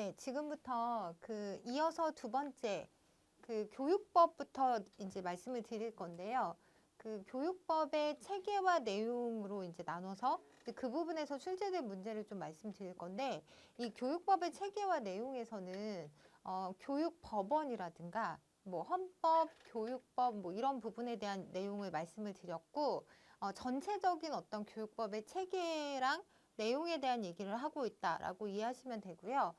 네, 지금부터 이어서 두 번째 교육법부터 이제 말씀을 드릴 건데요. 교육법의 체계와 내용으로 이제 나눠서 그 부분에서 출제된 문제를 좀 말씀드릴 건데, 이 교육법의 체계와 내용에서는 교육법원이라든가 뭐 헌법, 교육법 뭐 이런 부분에 대한 내용을 말씀을 드렸고, 전체적인 어떤 교육법의 체계랑 내용에 대한 얘기를 하고 있다라고 이해하시면 되고요.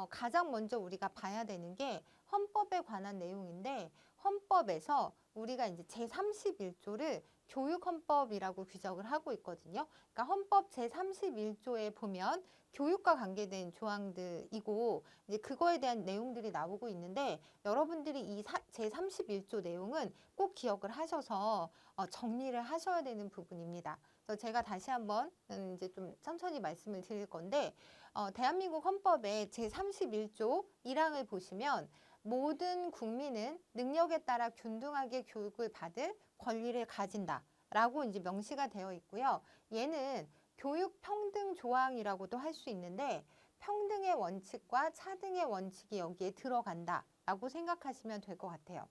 가장 먼저 우리가 봐야 되는 게 헌법에 관한 내용인데, 헌법에서 우리가 이제 제31조를 교육헌법이라고 규정을 하고 있거든요. 그러니까 헌법 제31조에 보면 교육과 관계된 조항들이고, 이제 그거에 대한 내용들이 나오고 있는데, 여러분들이 이 제31조 내용은 꼭 기억을 하셔서 정리를 하셔야 되는 부분입니다. 그래서 제가 다시 한번 이제 좀 천천히 말씀을 드릴 건데, 대한민국 헌법의 제31조 1항을 보시면 모든 국민은 능력에 따라 균등하게 교육을 받을 권리를 가진다라고 이제 명시가 되어 있고요. 얘는 교육 평등 조항이라고도 할 수 있는데, 평등의 원칙과 차등의 원칙이 여기에 들어간다라고 생각하시면 될 것 같아요.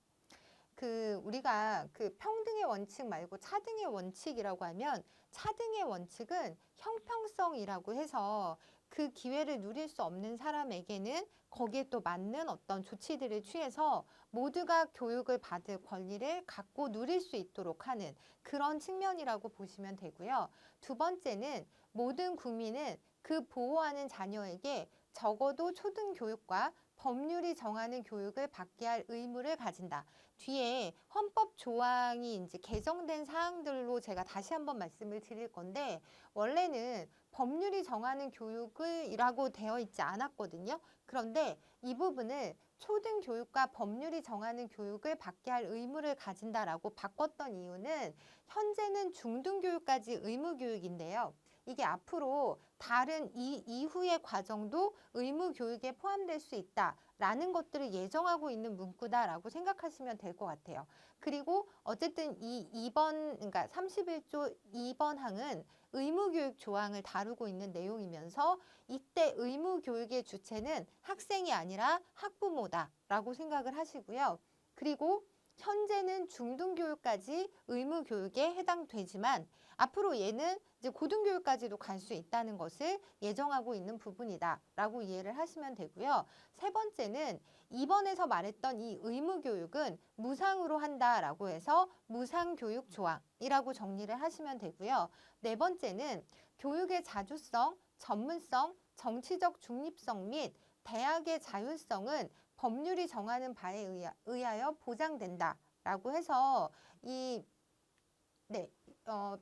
우리가 평등의 원칙 말고 차등의 원칙이라고 하면, 차등의 원칙은 형평성이라고 해서 그 기회를 누릴 수 없는 사람에게는 거기에 또 맞는 어떤 조치들을 취해서 모두가 교육을 받을 권리를 갖고 누릴 수 있도록 하는 그런 측면이라고 보시면 되고요. 두 번째는 모든 국민은 그 보호하는 자녀에게 적어도 초등교육과 법률이 정하는 교육을 받게 할 의무를 가진다. 뒤에 헌법 조항이 이제 개정된 사항들로 제가 다시 한번 말씀을 드릴 건데, 원래는 법률이 정하는 교육을이라고 되어 있지 않았거든요. 그런데 이 부분을 초등교육과 법률이 정하는 교육을 받게 할 의무를 가진다라고 바꿨던 이유는, 현재는 중등교육까지 의무교육인데요. 이게 앞으로 다른 이후의 과정도 의무교육에 포함될 수 있다라는 것들을 예정하고 있는 문구다라고 생각하시면 될 것 같아요. 그리고 어쨌든 그러니까 31조 2번 항은 의무교육 조항을 다루고 있는 내용이면서, 이때 의무교육의 주체는 학생이 아니라 학부모다라고 생각을 하시고요. 그리고 현재는 중등교육까지 의무교육에 해당되지만, 앞으로 얘는 이제 고등교육까지도 갈 수 있다는 것을 예정하고 있는 부분이다라고 이해를 하시면 되고요. 세 번째는 2번에서 말했던 이 의무교육은 무상으로 한다라고 해서 무상교육 조항이라고 정리를 하시면 되고요. 네 번째는 교육의 자주성, 전문성, 정치적 중립성 및 대학의 자율성은 법률이 정하는 바에 의하여 보장된다라고 해서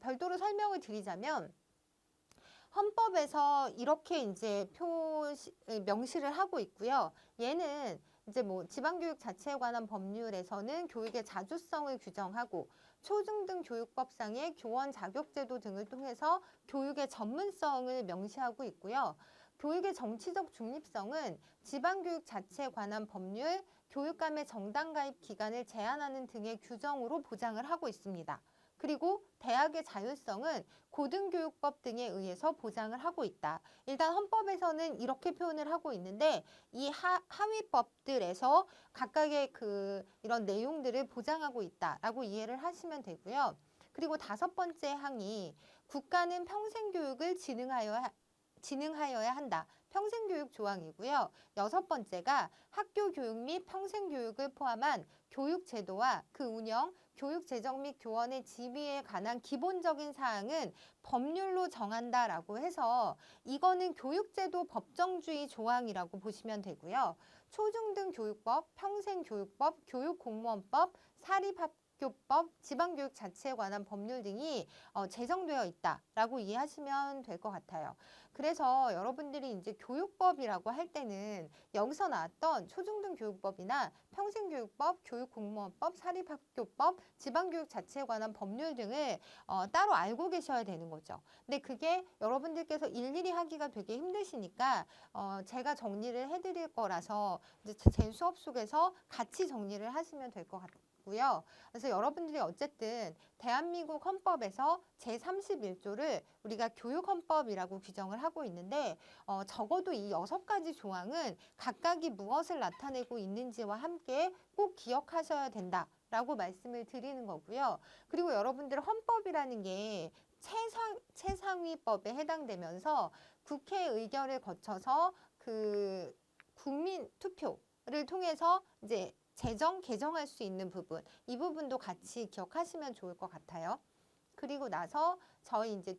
별도로 설명을 드리자면, 헌법에서 이렇게 이제 명시를 하고 있고요. 얘는 이제 뭐 지방교육 자체에 관한 법률에서는 교육의 자주성을 규정하고, 초중등 교육법상의 교원 자격제도 등을 통해서 교육의 전문성을 명시하고 있고요. 교육의 정치적 중립성은 지방교육 자체에 관한 법률, 교육감의 정당 가입 기간을 제한하는 등의 규정으로 보장을 하고 있습니다. 그리고 대학의 자율성은 고등교육법 등에 의해서 보장을 하고 있다. 일단 헌법에서는 이렇게 표현을 하고 있는데, 이 하위법들에서 각각의 이런 내용들을 보장하고 있다라고 이해를 하시면 되고요. 그리고 다섯 번째 항이 국가는 평생교육을 진흥하여야 한다. 평생교육 조항이고요. 여섯 번째가 학교교육 및 평생교육을 포함한 교육제도와 그 운영, 교육재정 및 교원의 지위에 관한 기본적인 사항은 법률로 정한다라고 해서, 이거는 교육제도 법정주의 조항이라고 보시면 되고요. 초중등 교육법, 평생교육법, 교육공무원법, 사립학교법, 지방교육 자체에 관한 법률 등이 제정되어 있다라고 이해하시면 될 것 같아요. 그래서 여러분들이 이제 교육법이라고 할 때는 여기서 나왔던 초중등 교육법이나 평생교육법, 교육공무원법, 사립학교법, 지방교육 자체에 관한 법률 등을 따로 알고 계셔야 되는 거죠. 근데 그게 여러분들께서 일일이 하기가 되게 힘드시니까 제가 정리를 해드릴 거라서 이제 제 수업 속에서 같이 정리를 하시면 될 것 있고요. 그래서 여러분들이 어쨌든 대한민국 헌법에서 제31조를 우리가 교육헌법이라고 규정을 하고 있는데 적어도 이 6가지 조항은 각각이 무엇을 나타내고 있는지와 함께 꼭 기억하셔야 된다라고 말씀을 드리는 거고요. 그리고 여러분들 헌법이라는 게 최상위법에 해당되면서 국회 의결을 거쳐서 그 국민 투표를 통해서 이제 개정할 수 있는 부분, 이 부분도 같이 기억하시면 좋을 것 같아요. 그리고 나서 저희 이제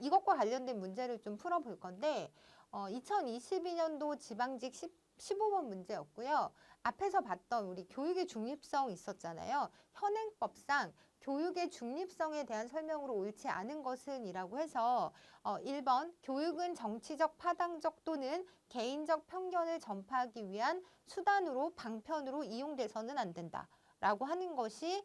이것과 관련된 문제를 좀 풀어볼 건데 2022년도 지방직 15번 문제였고요. 앞에서 봤던 우리 교육의 중립성 있었잖아요. 현행법상 교육의 중립성에 대한 설명으로 옳지 않은 것은 이라고 해서 1번 교육은 정치적, 파당적 또는 개인적 편견을 전파하기 위한 수단으로 방편으로 이용돼서는 안 된다 라고 하는 것이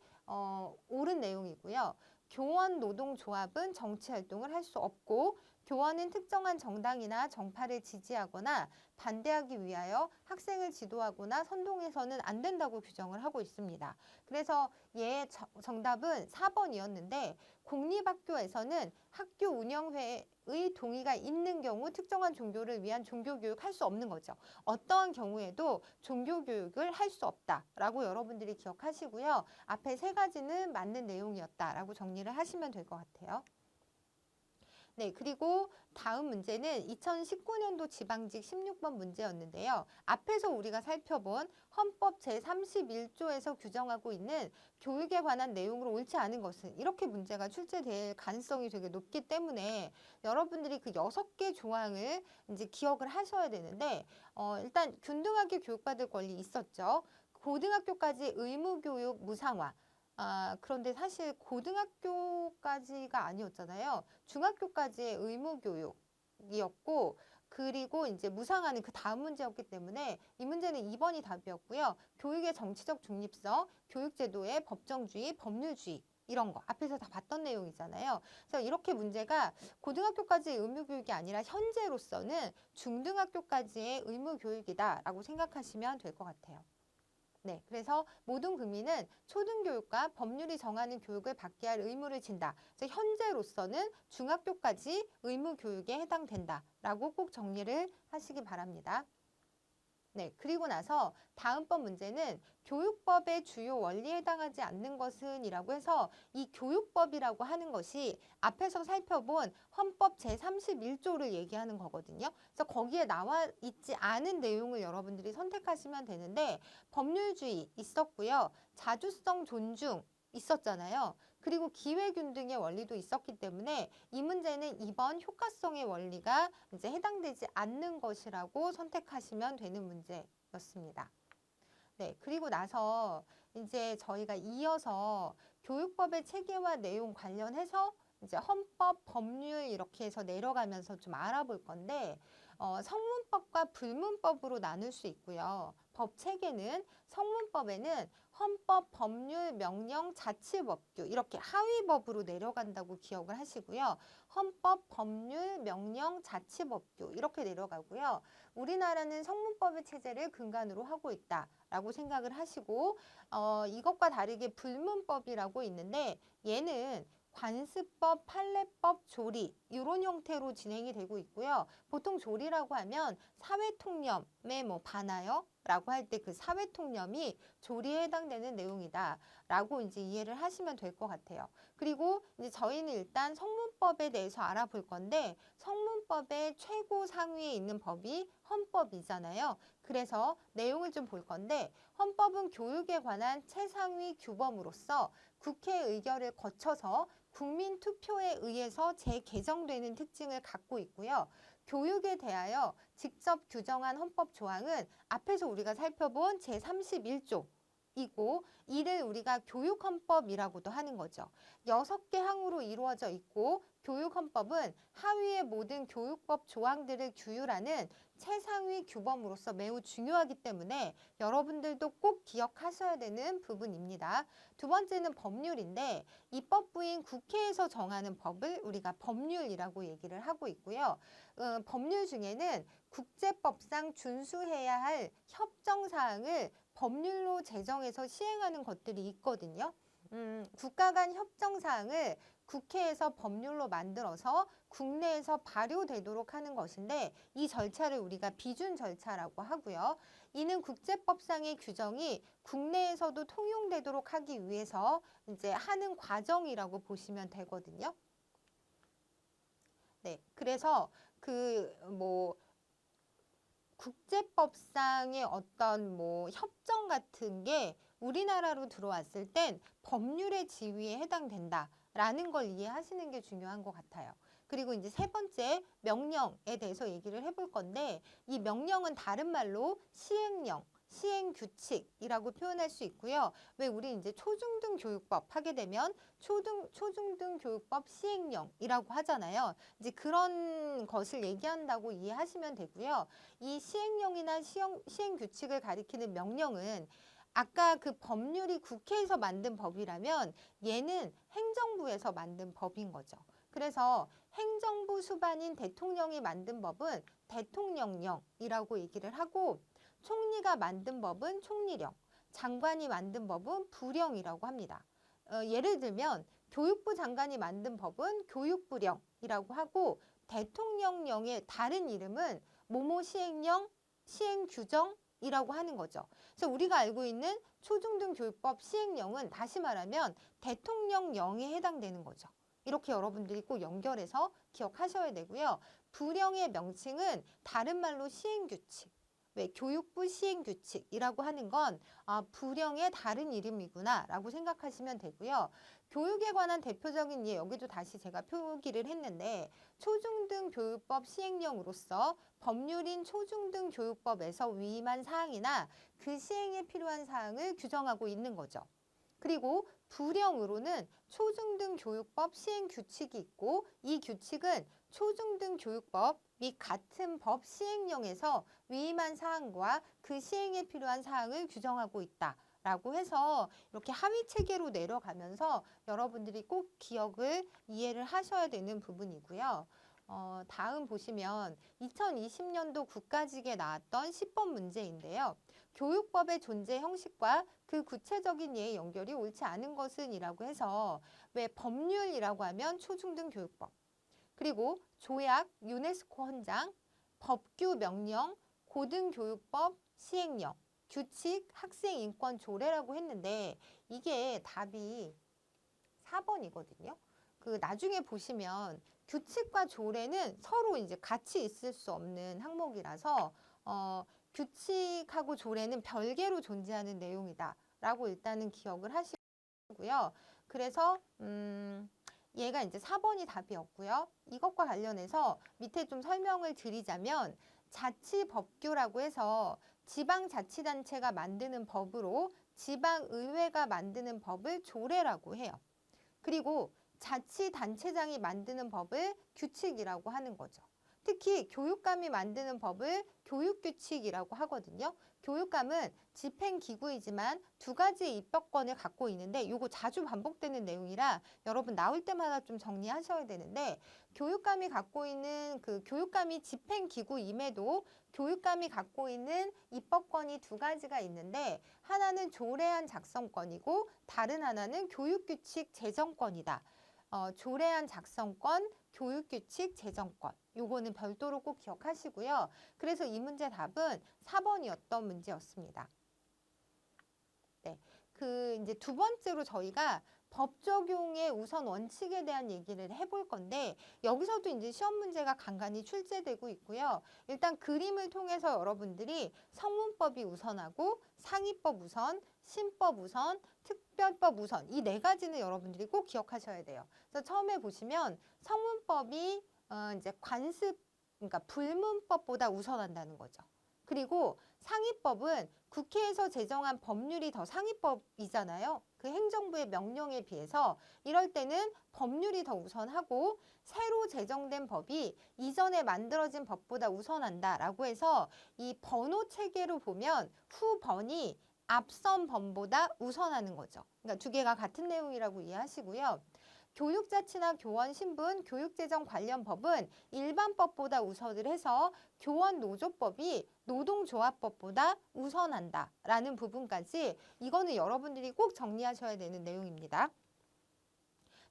옳은 내용이고요. 교원 노동조합은 정치활동을 할 수 없고 교원은 특정한 정당이나 정파를 지지하거나 반대하기 위하여 학생을 지도하거나 선동해서는 안 된다고 규정을 하고 있습니다. 그래서 정답은 4번이었는데 공립학교에서는 학교 운영회의 동의가 있는 경우 특정한 종교를 위한 종교교육 할 수 없는 거죠. 어떠한 경우에도 종교교육을 할 수 없다라고 여러분들이 기억하시고요. 앞에 3가지는 맞는 내용이었다라고 정리를 하시면 될 것 같아요. 네, 그리고 다음 문제는 2019년도 지방직 16번 문제였는데요. 앞에서 우리가 살펴본 헌법 제31조에서 규정하고 있는 교육에 관한 내용으로 옳지 않은 것은 이렇게 문제가 출제될 가능성이 되게 높기 때문에 여러분들이 그 6개 조항을 이제 기억을 하셔야 되는데 일단 균등하게 교육받을 권리 있었죠. 고등학교까지 의무교육 무상화. 그런데 사실 고등학교까지가 아니었잖아요. 중학교까지의 의무교육이었고, 그리고 이제 무상화는 그 다음 문제였기 때문에 이 문제는 2번이 답이었고요. 교육의 정치적 중립성, 교육제도의 법정주의, 법률주의, 이런 거 앞에서 다 봤던 내용이잖아요. 그래서 이렇게 문제가 고등학교까지의 의무교육이 아니라 현재로서는 중등학교까지의 의무교육이다라고 생각하시면 될 것 같아요. 네, 그래서 모든 국민은 초등교육과 법률이 정하는 교육을 받게 할 의무를 진다. 그래서 현재로서는 중학교까지 의무교육에 해당된다라고 꼭 정리를 하시기 바랍니다. 네, 그리고 나서 다음번 문제는 교육법의 주요 원리에 해당하지 않는 것은 이라고 해서 이 교육법이라고 하는 것이 앞에서 살펴본 헌법 제31조를 얘기하는 거거든요. 그래서 거기에 나와 있지 않은 내용을 여러분들이 선택하시면 되는데 법률주의 있었고요. 자주성 존중 있었잖아요. 그리고 기회균등의 원리도 있었기 때문에 이 문제는 2번 효과성의 원리가 이제 해당되지 않는 것이라고 선택하시면 되는 문제였습니다. 네, 그리고 나서 이제 저희가 이어서 교육법의 체계와 내용 관련해서 이제 헌법, 법률 이렇게 해서 내려가면서 좀 알아볼 건데 성문법과 불문법으로 나눌 수 있고요. 법 체계는 성문법에는 헌법, 법률, 명령, 자치법규 이렇게 하위법으로 내려간다고 기억을 하시고요. 헌법, 법률, 명령, 자치법규 이렇게 내려가고요. 우리나라는 성문법의 체제를 근간으로 하고 있다라고 생각을 하시고 이것과 다르게 불문법이라고 있는데 얘는 관습법, 판례법, 조리 이런 형태로 진행이 되고 있고요. 보통 조리라고 하면 사회통념에 반하여 라고 할 때 그 사회통념이 조리에 해당되는 내용이다 라고 이제 이해를 하시면 될 것 같아요. 그리고 이제 저희는 일단 성문법에 대해서 알아볼 건데 성문법의 최고 상위에 있는 법이 헌법이잖아요. 그래서 내용을 좀 볼 건데 헌법은 교육에 관한 최상위 규범으로서 국회 의결을 거쳐서 국민 투표에 의해서 재개정되는 특징을 갖고 있고요. 교육에 대하여 직접 규정한 헌법 조항은 앞에서 우리가 살펴본 제31조 이고 이를 우리가 교육헌법이라고도 하는 거죠. 6개 항으로 이루어져 있고 교육헌법은 하위의 모든 교육법 조항들을 규율하는 최상위 규범으로서 매우 중요하기 때문에 여러분들도 꼭 기억하셔야 되는 부분입니다. 두 번째는 법률인데 입법부인 국회에서 정하는 법을 우리가 법률이라고 얘기를 하고 있고요. 법률 중에는 국제법상 준수해야 할 협정사항을 법률로 제정해서 시행하는 것들이 있거든요. 국가 간 협정사항을 국회에서 법률로 만들어서 국내에서 발효되도록 하는 것인데 이 절차를 우리가 비준 절차라고 하고요. 이는 국제법상의 규정이 국내에서도 통용되도록 하기 위해서 이제 하는 과정이라고 보시면 되거든요. 네, 그래서 국제법상의 어떤 협정 같은 게 우리나라로 들어왔을 땐 법률의 지위에 해당된다라는 걸 이해하시는 게 중요한 것 같아요. 그리고 이제 세 번째 명령에 대해서 얘기를 해볼 건데 이 명령은 다른 말로 시행령, 시행규칙이라고 표현할 수 있고요. 왜 우리 이제 초중등 교육법 하게 되면 초중등 교육법 시행령이라고 하잖아요. 이제 그런 것을 얘기한다고 이해하시면 되고요. 이 시행령이나 시행규칙을 가리키는 명령은 아까 그 법률이 국회에서 만든 법이라면 얘는 행정부에서 만든 법인 거죠. 그래서 행정부 수반인 대통령이 만든 법은 대통령령이라고 얘기를 하고 총리가 만든 법은 총리령, 장관이 만든 법은 부령이라고 합니다. 예를 들면 교육부 장관이 만든 법은 교육부령이라고 하고 대통령령의 다른 이름은 모모 시행령, 시행규정이라고 하는 거죠. 그래서 우리가 알고 있는 초중등 교육법 시행령은 다시 말하면 대통령령에 해당되는 거죠. 이렇게 여러분들이 꼭 연결해서 기억하셔야 되고요. 부령의 명칭은 다른 말로 시행규칙. 왜 교육부 시행규칙이라고 하는 건 부령의 다른 이름이구나 라고 생각하시면 되고요. 교육에 관한 대표적인 예, 여기도 다시 제가 표기를 했는데 초중등 교육법 시행령으로서 법률인 초중등 교육법에서 위임한 사항이나 그 시행에 필요한 사항을 규정하고 있는 거죠. 그리고 부령으로는 초중등 교육법 시행 규칙이 있고 이 규칙은 초중등 교육법 및 같은 법 시행령에서 위임한 사항과 그 시행에 필요한 사항을 규정하고 있다라고 해서 이렇게 하위 체계로 내려가면서 여러분들이 꼭 기억을 이해를 하셔야 되는 부분이고요. 다음 보시면 2020년도 국가직에 나왔던 10번 문제인데요. 교육법의 존재 형식과 그 구체적인 예의 연결이 옳지 않은 것은 이라고 해서 왜 법률이라고 하면 초중등 교육법 그리고 조약, 유네스코 헌장, 법규 명령, 고등교육법 시행령, 규칙, 학생인권 조례라고 했는데 이게 답이 4번이거든요. 그 나중에 보시면 규칙과 조례는 서로 이제 같이 있을 수 없는 항목이라서 규칙하고 조례는 별개로 존재하는 내용이다라고 일단은 기억을 하시고요. 그래서 얘가 이제 4번이 답이었고요. 이것과 관련해서 밑에 좀 설명을 드리자면 자치법규라고 해서 지방자치단체가 만드는 법으로 지방의회가 만드는 법을 조례라고 해요. 그리고 자치단체장이 만드는 법을 규칙이라고 하는 거죠. 특히 교육감이 만드는 법을 교육규칙이라고 하거든요. 교육감은 집행기구이지만 두 가지의 입법권을 갖고 있는데 이거 자주 반복되는 내용이라 여러분 나올 때마다 좀 정리하셔야 되는데 교육감이 갖고 있는 그 교육감이 집행기구임에도 교육감이 갖고 있는 입법권이 두 가지가 있는데 하나는 조례안 작성권이고 다른 하나는 교육규칙 제정권이다. 조례안 작성권, 교육규칙 제정권. 요거는 별도로 꼭 기억하시고요. 그래서 이 문제 답은 4번이었던 문제였습니다. 네. 이제 두 번째로 저희가 법 적용의 우선 원칙에 대한 얘기를 해볼 건데 여기서도 이제 시험 문제가 간간히 출제되고 있고요. 일단 그림을 통해서 여러분들이 성문법이 우선하고 상위법 우선, 신법 우선, 특별법 우선 이 네 가지는 여러분들이 꼭 기억하셔야 돼요. 그래서 처음에 보시면 성문법이 이제 그러니까 불문법보다 우선한다는 거죠. 그리고 상위법은 국회에서 제정한 법률이 더 상위법이잖아요. 그 행정부의 명령에 비해서 이럴 때는 법률이 더 우선하고 새로 제정된 법이 이전에 만들어진 법보다 우선한다라고 해서 이 번호 체계로 보면 후번이 앞선 번보다 우선하는 거죠. 그러니까 두 개가 같은 내용이라고 이해하시고요. 교육자치나 교원 신분, 교육재정 관련 법은 일반 법보다 우선을 해서 교원 노조법이 노동조합법보다 우선한다라는 부분까지 이거는 여러분들이 꼭 정리하셔야 되는 내용입니다.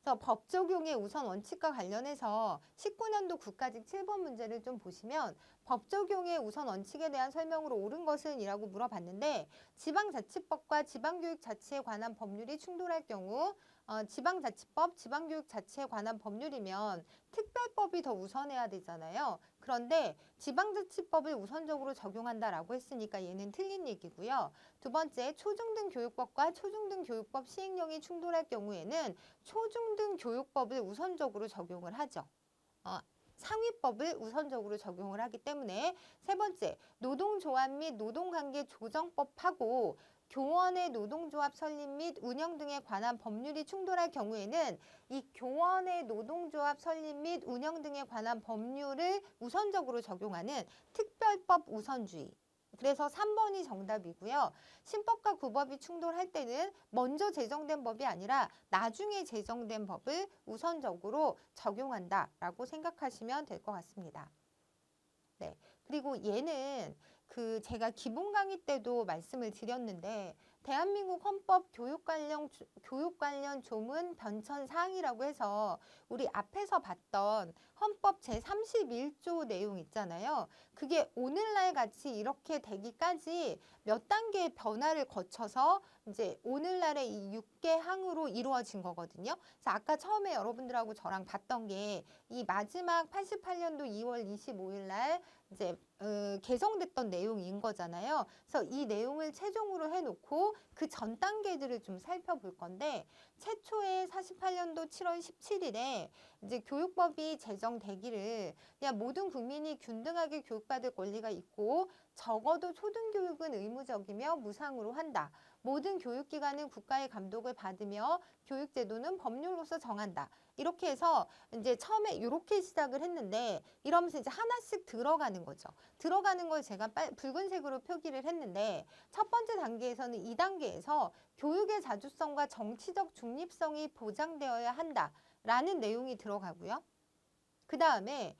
그래서 법 적용의 우선 원칙과 관련해서 19년도 국가직 7번 문제를 좀 보시면 법 적용의 우선 원칙에 대한 설명으로 옳은 것은 이라고 물어봤는데 지방자치법과 지방교육자치에 관한 법률이 충돌할 경우 지방자치법, 지방교육자치에 관한 법률이면 특별법이 더 우선해야 되잖아요. 그런데 지방자치법을 우선적으로 적용한다라고 했으니까 얘는 틀린 얘기고요. 두 번째, 초중등교육법과 초중등교육법 시행령이 충돌할 경우에는 초중등교육법을 우선적으로 적용을 하죠. 상위법을 우선적으로 적용을 하기 때문에 세 번째, 노동조합 및 노동관계 조정법하고 교원의 노동조합 설립 및 운영 등에 관한 법률이 충돌할 경우에는 이 교원의 노동조합 설립 및 운영 등에 관한 법률을 우선적으로 적용하는 특별법 우선주의. 그래서 3번이 정답이고요. 신법과 구법이 충돌할 때는 먼저 제정된 법이 아니라 나중에 제정된 법을 우선적으로 적용한다라고 생각하시면 될 것 같습니다. 네. 그리고 얘는 제가 기본 강의 때도 말씀을 드렸는데 대한민국 헌법 교육 관련 조문 변천 사항이라고 해서 우리 앞에서 봤던 헌법 제31조 내용 있잖아요. 그게 오늘날 같이 이렇게 되기까지 몇 단계의 변화를 거쳐서 이제 오늘날의 이 6개 항으로 이루어진 거거든요. 그래서 아까 처음에 여러분들하고 저랑 봤던 게 이 마지막 88년도 2월 25일 날 이제 개정됐던 내용인 거잖아요. 그래서 이 내용을 최종으로 해놓고 그 전 단계들을 좀 살펴볼 건데 최초에 48년도 7월 17일에 이제 교육법이 제정되기를 그냥 모든 국민이 균등하게 교육받을 권리가 있고 적어도 초등교육은 의무적이며 무상으로 한다. 모든 교육기관은 국가의 감독을 받으며 교육제도는 법률로서 정한다. 이렇게 해서 이제 처음에 이렇게 시작을 했는데 이러면서 이제 하나씩 들어가는 거죠. 들어가는 걸 제가 붉은색으로 표기를 했는데 첫 번째 단계에서는 2단계에서 교육의 자주성과 정치적 중립성이 보장되어야 한다라는 내용이 들어가고요. 그 다음에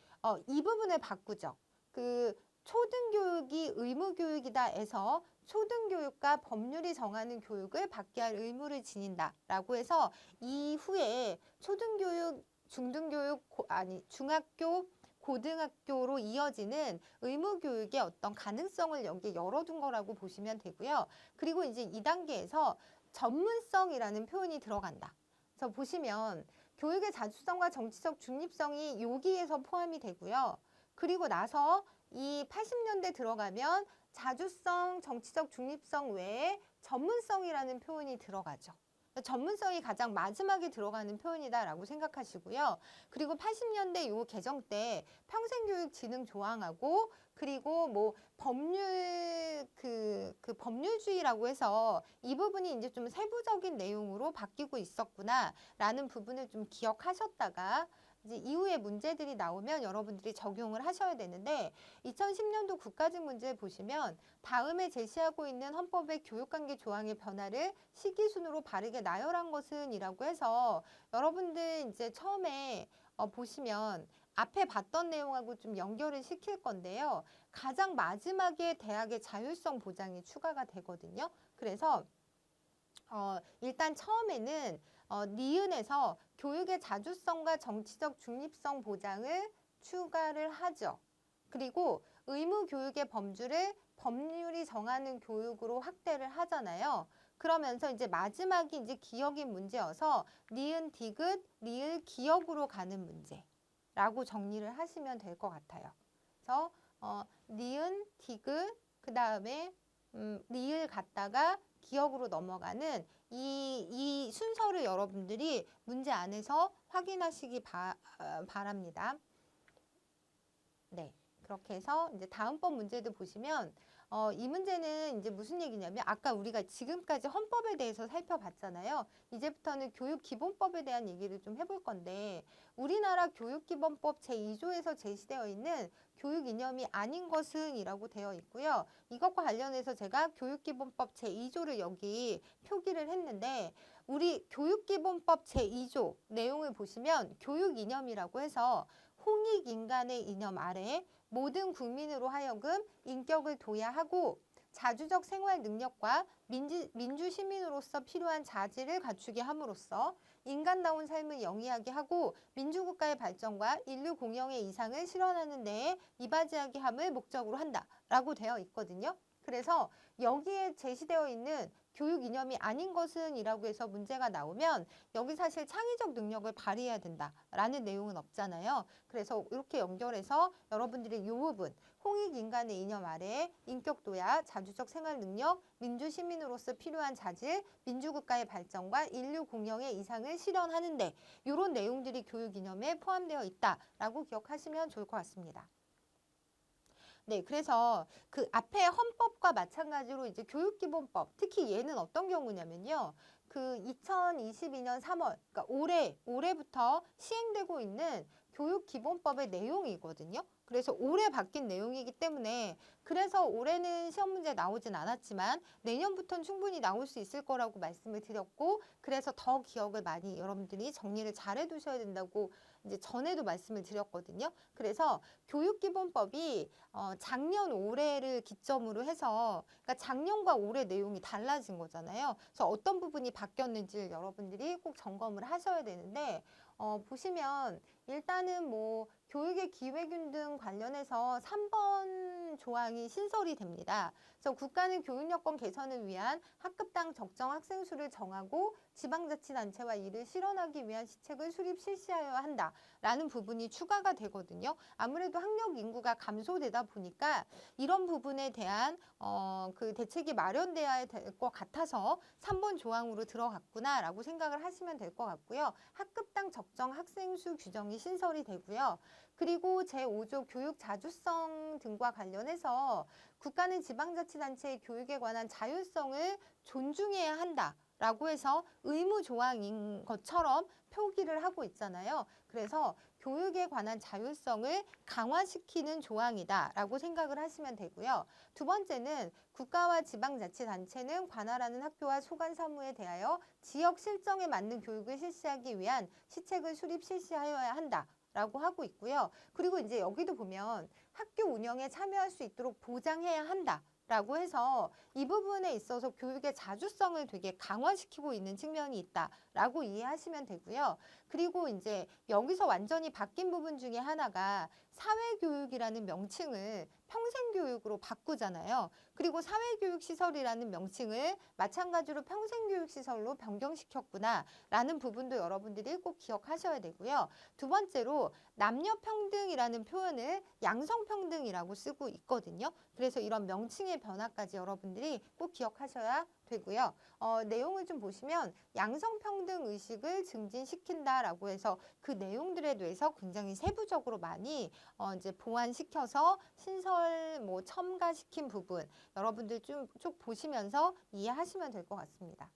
이 부분을 바꾸죠. 초등교육이 의무교육이다 해서 초등교육과 법률이 정하는 교육을 받게 할 의무를 지닌다라고 해서 이후에 초등교육, 중등교육, 중학교, 고등학교로 이어지는 의무교육의 어떤 가능성을 여기에 열어둔 거라고 보시면 되고요. 그리고 이제 2단계에서 전문성이라는 표현이 들어간다. 그래서 보시면 교육의 자주성과 정치적 중립성이 여기에서 포함이 되고요. 그리고 나서 이 80년대 들어가면 자주성, 정치적 중립성 외에 전문성이라는 표현이 들어가죠. 전문성이 가장 마지막에 들어가는 표현이다라고 생각하시고요. 그리고 80년대 요 개정 때 평생교육진흥 조항하고 그리고 뭐 법률 법률주의라고 해서 이 부분이 이제 좀 세부적인 내용으로 바뀌고 있었구나라는 부분을 좀 기억하셨다가 이제 이후에 문제들이 나오면 여러분들이 적용을 하셔야 되는데 2010년도 국가직 문제 보시면 다음에 제시하고 있는 헌법의 교육관계 조항의 변화를 시기순으로 바르게 나열한 것은 이라고 해서 여러분들 이제 처음에 보시면 앞에 봤던 내용하고 좀 연결을 시킬 건데요. 가장 마지막에 대학의 자율성 보장이 추가가 되거든요. 그래서 일단 처음에는 니은에서 교육의 자주성과 정치적 중립성 보장을 추가를 하죠. 그리고 의무교육의 범주를 법률이 정하는 교육으로 확대를 하잖아요. 그러면서 이제 마지막이 이제 기억인 문제여서 니은 디귿, 리을 기억으로 가는 문제라고 정리를 하시면 될 것 같아요. 그래서 니은, 디귿, 그 다음에 리을 갔다가 기억으로 넘어가는 이 순서를 여러분들이 문제 안에서 확인하시기 바랍니다. 네. 그렇게 해서 이제 다음번 문제도 보시면 이 문제는 이제 무슨 얘기냐면 아까 우리가 지금까지 헌법에 대해서 살펴봤잖아요. 이제부터는 교육기본법에 대한 얘기를 좀 해볼 건데 우리나라 교육기본법 제2조에서 제시되어 있는 교육 이념이 아닌 것은 이라고 되어 있고요. 이것과 관련해서 제가 교육기본법 제2조를 여기 표기를 했는데 우리 교육기본법 제2조 내용을 보시면 교육이념이라고 해서 홍익인간의 이념 아래 모든 국민으로 하여금 인격을 도야하고 자주적 생활 능력과 민주시민으로서 필요한 자질을 갖추게 함으로써 인간다운 삶을 영위하게 하고 민주국가의 발전과 인류 공영의 이상을 실현하는 데에 이바지하게 함을 목적으로 한다라고 되어 있거든요. 그래서 여기에 제시되어 있는 교육 이념이 아닌 것은 이라고 해서 문제가 나오면 여기 사실 창의적 능력을 발휘해야 된다라는 내용은 없잖아요. 그래서 이렇게 연결해서 여러분들이 이 부분 홍익인간의 이념 아래 인격도야, 자주적 생활 능력, 민주시민으로서 필요한 자질, 민주국가의 발전과 인류 공영의 이상을 실현하는데 이런 내용들이 교육 이념에 포함되어 있다라고 기억하시면 좋을 것 같습니다. 네, 그래서 그 앞에 헌법과 마찬가지로 이제 교육기본법, 특히 얘는 어떤 경우냐면요. 그 2022년 3월, 그러니까 올해부터 시행되고 있는 교육기본법의 내용이거든요. 그래서 올해 바뀐 내용이기 때문에 그래서 올해는 시험 문제 나오진 않았지만 내년부터는 충분히 나올 수 있을 거라고 말씀을 드렸고 그래서 더 기억을 많이 여러분들이 정리를 잘 해두셔야 된다고 이제 전에도 말씀을 드렸거든요. 그래서 교육기본법이 작년 올해를 기점으로 해서 그러니까 작년과 올해 내용이 달라진 거잖아요. 그래서 어떤 부분이 바뀌었는지 여러분들이 꼭 점검을 하셔야 되는데 보시면 일단은 뭐 교육의 기회균 등 관련해서 3번 조항이 신설이 됩니다. 그래서 국가는 교육 여건 개선을 위한 학급당 적정 학생 수를 정하고 지방자치단체와 이를 실현하기 위한 시책을 수립 실시하여야 한다라는 부분이 추가가 되거든요. 아무래도 학력 인구가 감소되다 보니까 이런 부분에 대한 그 대책이 마련돼야 될 것 같아서 3번 조항으로 들어갔구나라고 생각을 하시면 될 것 같고요. 학급당 적정 학생 수 규정이 신설이 되고요. 그리고 제5조 교육 자주성 등과 관련해서 국가는 지방자치단체의 교육에 관한 자율성을 존중해야 한다라고 해서 의무 조항인 것처럼 표기를 하고 있잖아요. 그래서 교육에 관한 자율성을 강화시키는 조항이다라고 생각을 하시면 되고요. 두 번째는 국가와 지방자치단체는 관할하는 학교와 소관 사무에 대하여 지역 실정에 맞는 교육을 실시하기 위한 시책을 수립 실시하여야 한다. 라고 하고 있고요. 그리고 이제 여기도 보면 학교 운영에 참여할 수 있도록 보장해야 한다. 라고 해서 이 부분에 있어서 교육의 자주성을 되게 강화시키고 있는 측면이 있다라고 이해하시면 되고요. 그리고 이제 여기서 완전히 바뀐 부분 중에 하나가 사회교육이라는 명칭을 평생교육으로 바꾸잖아요. 그리고 사회교육시설이라는 명칭을 마찬가지로 평생교육시설로 변경시켰구나라는 부분도 여러분들이 꼭 기억하셔야 되고요. 두 번째로 남녀평등이라는 표현을 양성평등이라고 쓰고 있거든요. 그래서 이런 명칭의 변화까지 여러분들이 꼭 기억하셔야 되고요. 내용을 좀 보시면 양성평등 의식을 증진시킨다라고 해서 그 내용들에 대해서 굉장히 세부적으로 많이 이제 보완시켜서 신설 뭐 첨가시킨 부분 여러분들 쭉 보시면서 이해하시면 될 것 같습니다.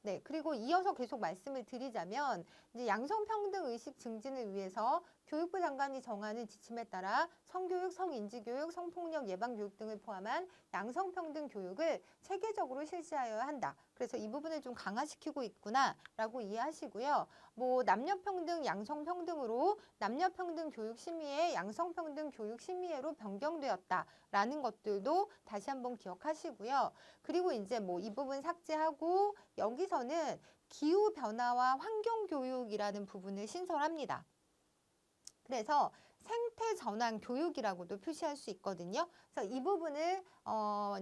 네, 그리고 이어서 계속 말씀을 드리자면 이제 양성평등 의식 증진을 위해서 교육부 장관이 정하는 지침에 따라 성교육, 성인지교육, 성폭력 예방교육 등을 포함한 양성평등 교육을 체계적으로 실시하여야 한다. 그래서 이 부분을 좀 강화시키고 있구나라고 이해하시고요. 뭐 남녀평등, 양성평등으로 남녀평등 교육심의회, 양성평등 교육심의회로 변경되었다라는 것들도 다시 한번 기억하시고요. 그리고 이제 뭐 이 부분 삭제하고 여기서는 기후변화와 환경교육이라는 부분을 신설합니다. 그래서 생태전환 교육이라고도 표시할 수 있거든요. 그래서 이 부분을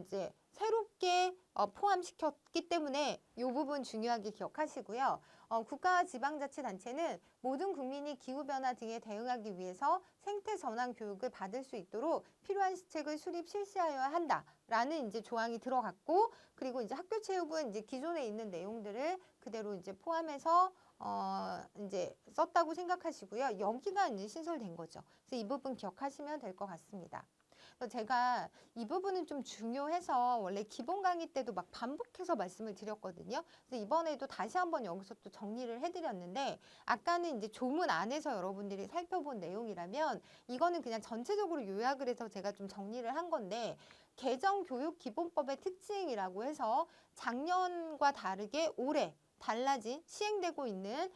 이제 새롭게 포함시켰기 때문에 이 부분 중요하게 기억하시고요. 국가와 지방자치단체는 모든 국민이 기후변화 등에 대응하기 위해서 생태전환 교육을 받을 수 있도록 필요한 시책을 수립 실시하여야 한다라는 이제 조항이 들어갔고, 그리고 이제 학교체육은 이제 기존에 있는 내용들을 그대로 이제 포함해서 이제 썼다고 생각하시고요. 여기가 이제 신설된 거죠. 그래서 이 부분 기억하시면 될 것 같습니다. 제가 이 부분은 좀 중요해서 원래 기본 강의 때도 막 반복해서 말씀을 드렸거든요. 그래서 이번에도 다시 한번 여기서 또 정리를 해드렸는데, 아까는 이제 조문 안에서 여러분들이 살펴본 내용이라면 이거는 그냥 전체적으로 요약을 해서 제가 좀 정리를 한 건데, 개정교육기본법의 특징이라고 해서 작년과 다르게 올해 달라진 시행되고 있는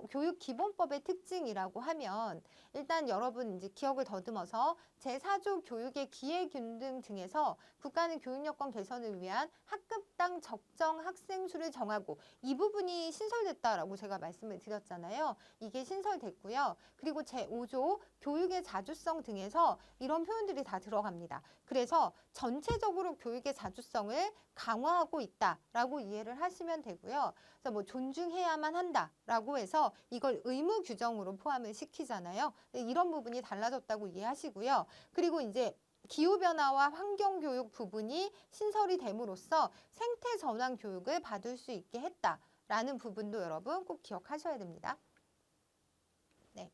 교육기본법의 특징이라고 하면 일단 여러분 이제 기억을 더듬어서 제4조 교육의 기회균등 등에서 국가는 교육여건 개선을 위한 학급당 적정 학생 수를 정하고 이 부분이 신설됐다라고 제가 말씀을 드렸잖아요. 이게 신설됐고요. 그리고 제5조 교육의 자주성 등에서 이런 표현들이 다 들어갑니다. 그래서 전체적으로 교육의 자주성을 강화하고 있다라고 이해를 하시면 되고요. 그래서 뭐 존중해야만 한다라고 해서 이걸 의무 규정으로 포함을 시키잖아요. 이런 부분이 달라졌다고 이해하시고요. 그리고 이제 기후변화와 환경교육 부분이 신설이 됨으로써 생태 전환 교육을 받을 수 있게 했다라는 부분도 여러분 꼭 기억하셔야 됩니다. 네.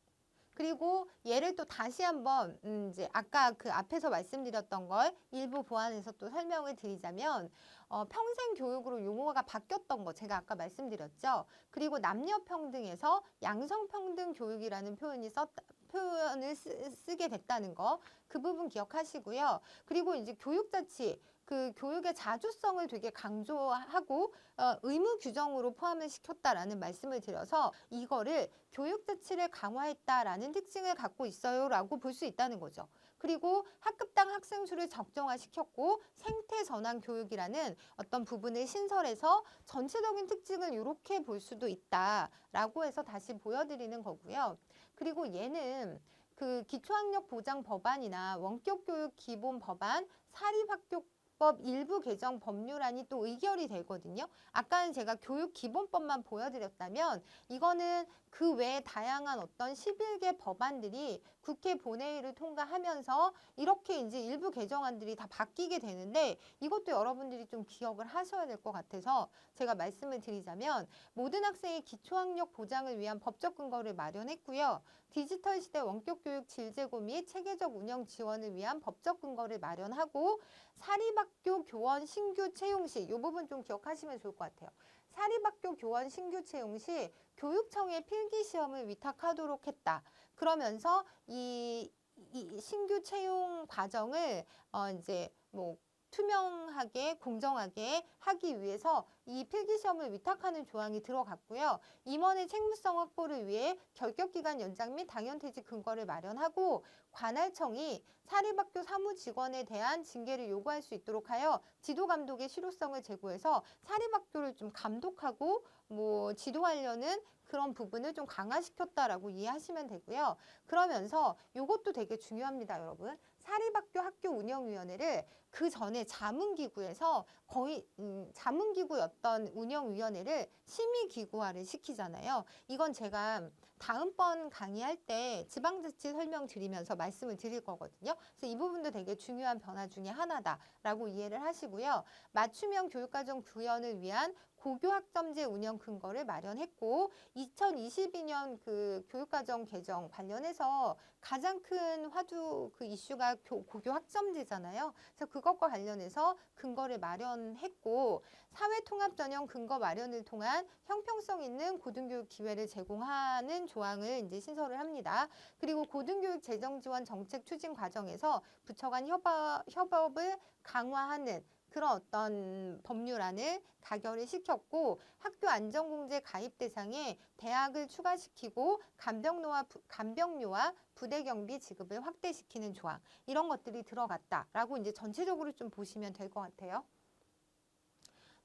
그리고 얘를 또 다시 한번 이제 아까 그 앞에서 말씀드렸던 걸 일부 보완해서 또 설명을 드리자면 평생 교육으로 용어가 바뀌었던 거 제가 아까 말씀드렸죠. 그리고 남녀 평등에서 양성 평등 교육이라는 표현을 쓰게 됐다는 거 그 부분 기억하시고요. 그리고 이제 교육자치 그 교육의 자주성을 되게 강조하고 의무 규정으로 포함을 시켰다라는 말씀을 드려서 이거를 교육자치를 강화했다라는 특징을 갖고 있어요라고 볼 수 있다는 거죠. 그리고 학급당 학생 수를 적정화시켰고 생태 전환 교육이라는 어떤 부분을 신설해서 전체적인 특징을 이렇게 볼 수도 있다라고 해서 다시 보여드리는 거고요. 그리고 얘는 그 기초학력 보장 법안이나 원격교육 기본 법안, 사립학교법 일부 개정 법률안이 또 의결이 되거든요. 아까는 제가 교육기본법만 보여드렸다면 이거는 그 외에 다양한 어떤 11개 법안들이 국회 본회의를 통과하면서 이렇게 이제 일부 개정안들이 다 바뀌게 되는데 이것도 여러분들이 좀 기억을 하셔야 될 것 같아서 제가 말씀을 드리자면 모든 학생의 기초학력 보장을 위한 법적 근거를 마련했고요. 디지털 시대 원격교육 질 제고 및 체계적 운영 지원을 위한 법적 근거를 마련하고 사립학교 교원 신규 채용 시 이 부분 좀 기억하시면 좋을 것 같아요. 사립학교 교원 신규 채용 시 교육청에 필기시험을 위탁하도록 했다. 그러면서 이 신규 채용 과정을 이제 뭐 투명하게 공정하게 하기 위해서 이 필기시험을 위탁하는 조항이 들어갔고요. 임원의 책무성 확보를 위해 결격기간 연장 및 당연퇴직 근거를 마련하고 관할청이 사립학교 사무직원에 대한 징계를 요구할 수 있도록 하여 지도감독의 실효성을 제고해서 사립학교를 좀 감독하고 뭐 지도하려는 그런 부분을 좀 강화시켰다라고 이해하시면 되고요. 그러면서 이것도 되게 중요합니다, 여러분. 사립학교 학교운영위원회를 그 전에 자문기구에서 거의 자문기구였던 운영위원회를 심의기구화를 시키잖아요. 이건 제가 다음번 강의할 때 지방자치 설명드리면서 말씀을 드릴 거거든요. 그래서 이 부분도 되게 중요한 변화 중에 하나다라고 이해를 하시고요. 맞춤형 교육과정 구현을 위한 고교학점제 운영 근거를 마련했고 2022년 그 교육과정 개정 관련해서 가장 큰 화두 그 이슈가 고교 학점제잖아요. 그래서 그것과 관련해서 근거를 마련했고 사회통합 전형 근거 마련을 통한 형평성 있는 고등교육 기회를 제공하는 조항을 이제 신설을 합니다. 그리고 고등교육 재정 지원 정책 추진 과정에서 부처 간 협업을 강화하는 그런 어떤 법률안을 가결을 시켰고 학교 안전공제 가입 대상에 대학을 추가시키고 간병료와 부대 경비 지급을 확대시키는 조항 이런 것들이 들어갔다라고 이제 전체적으로 좀 보시면 될 것 같아요.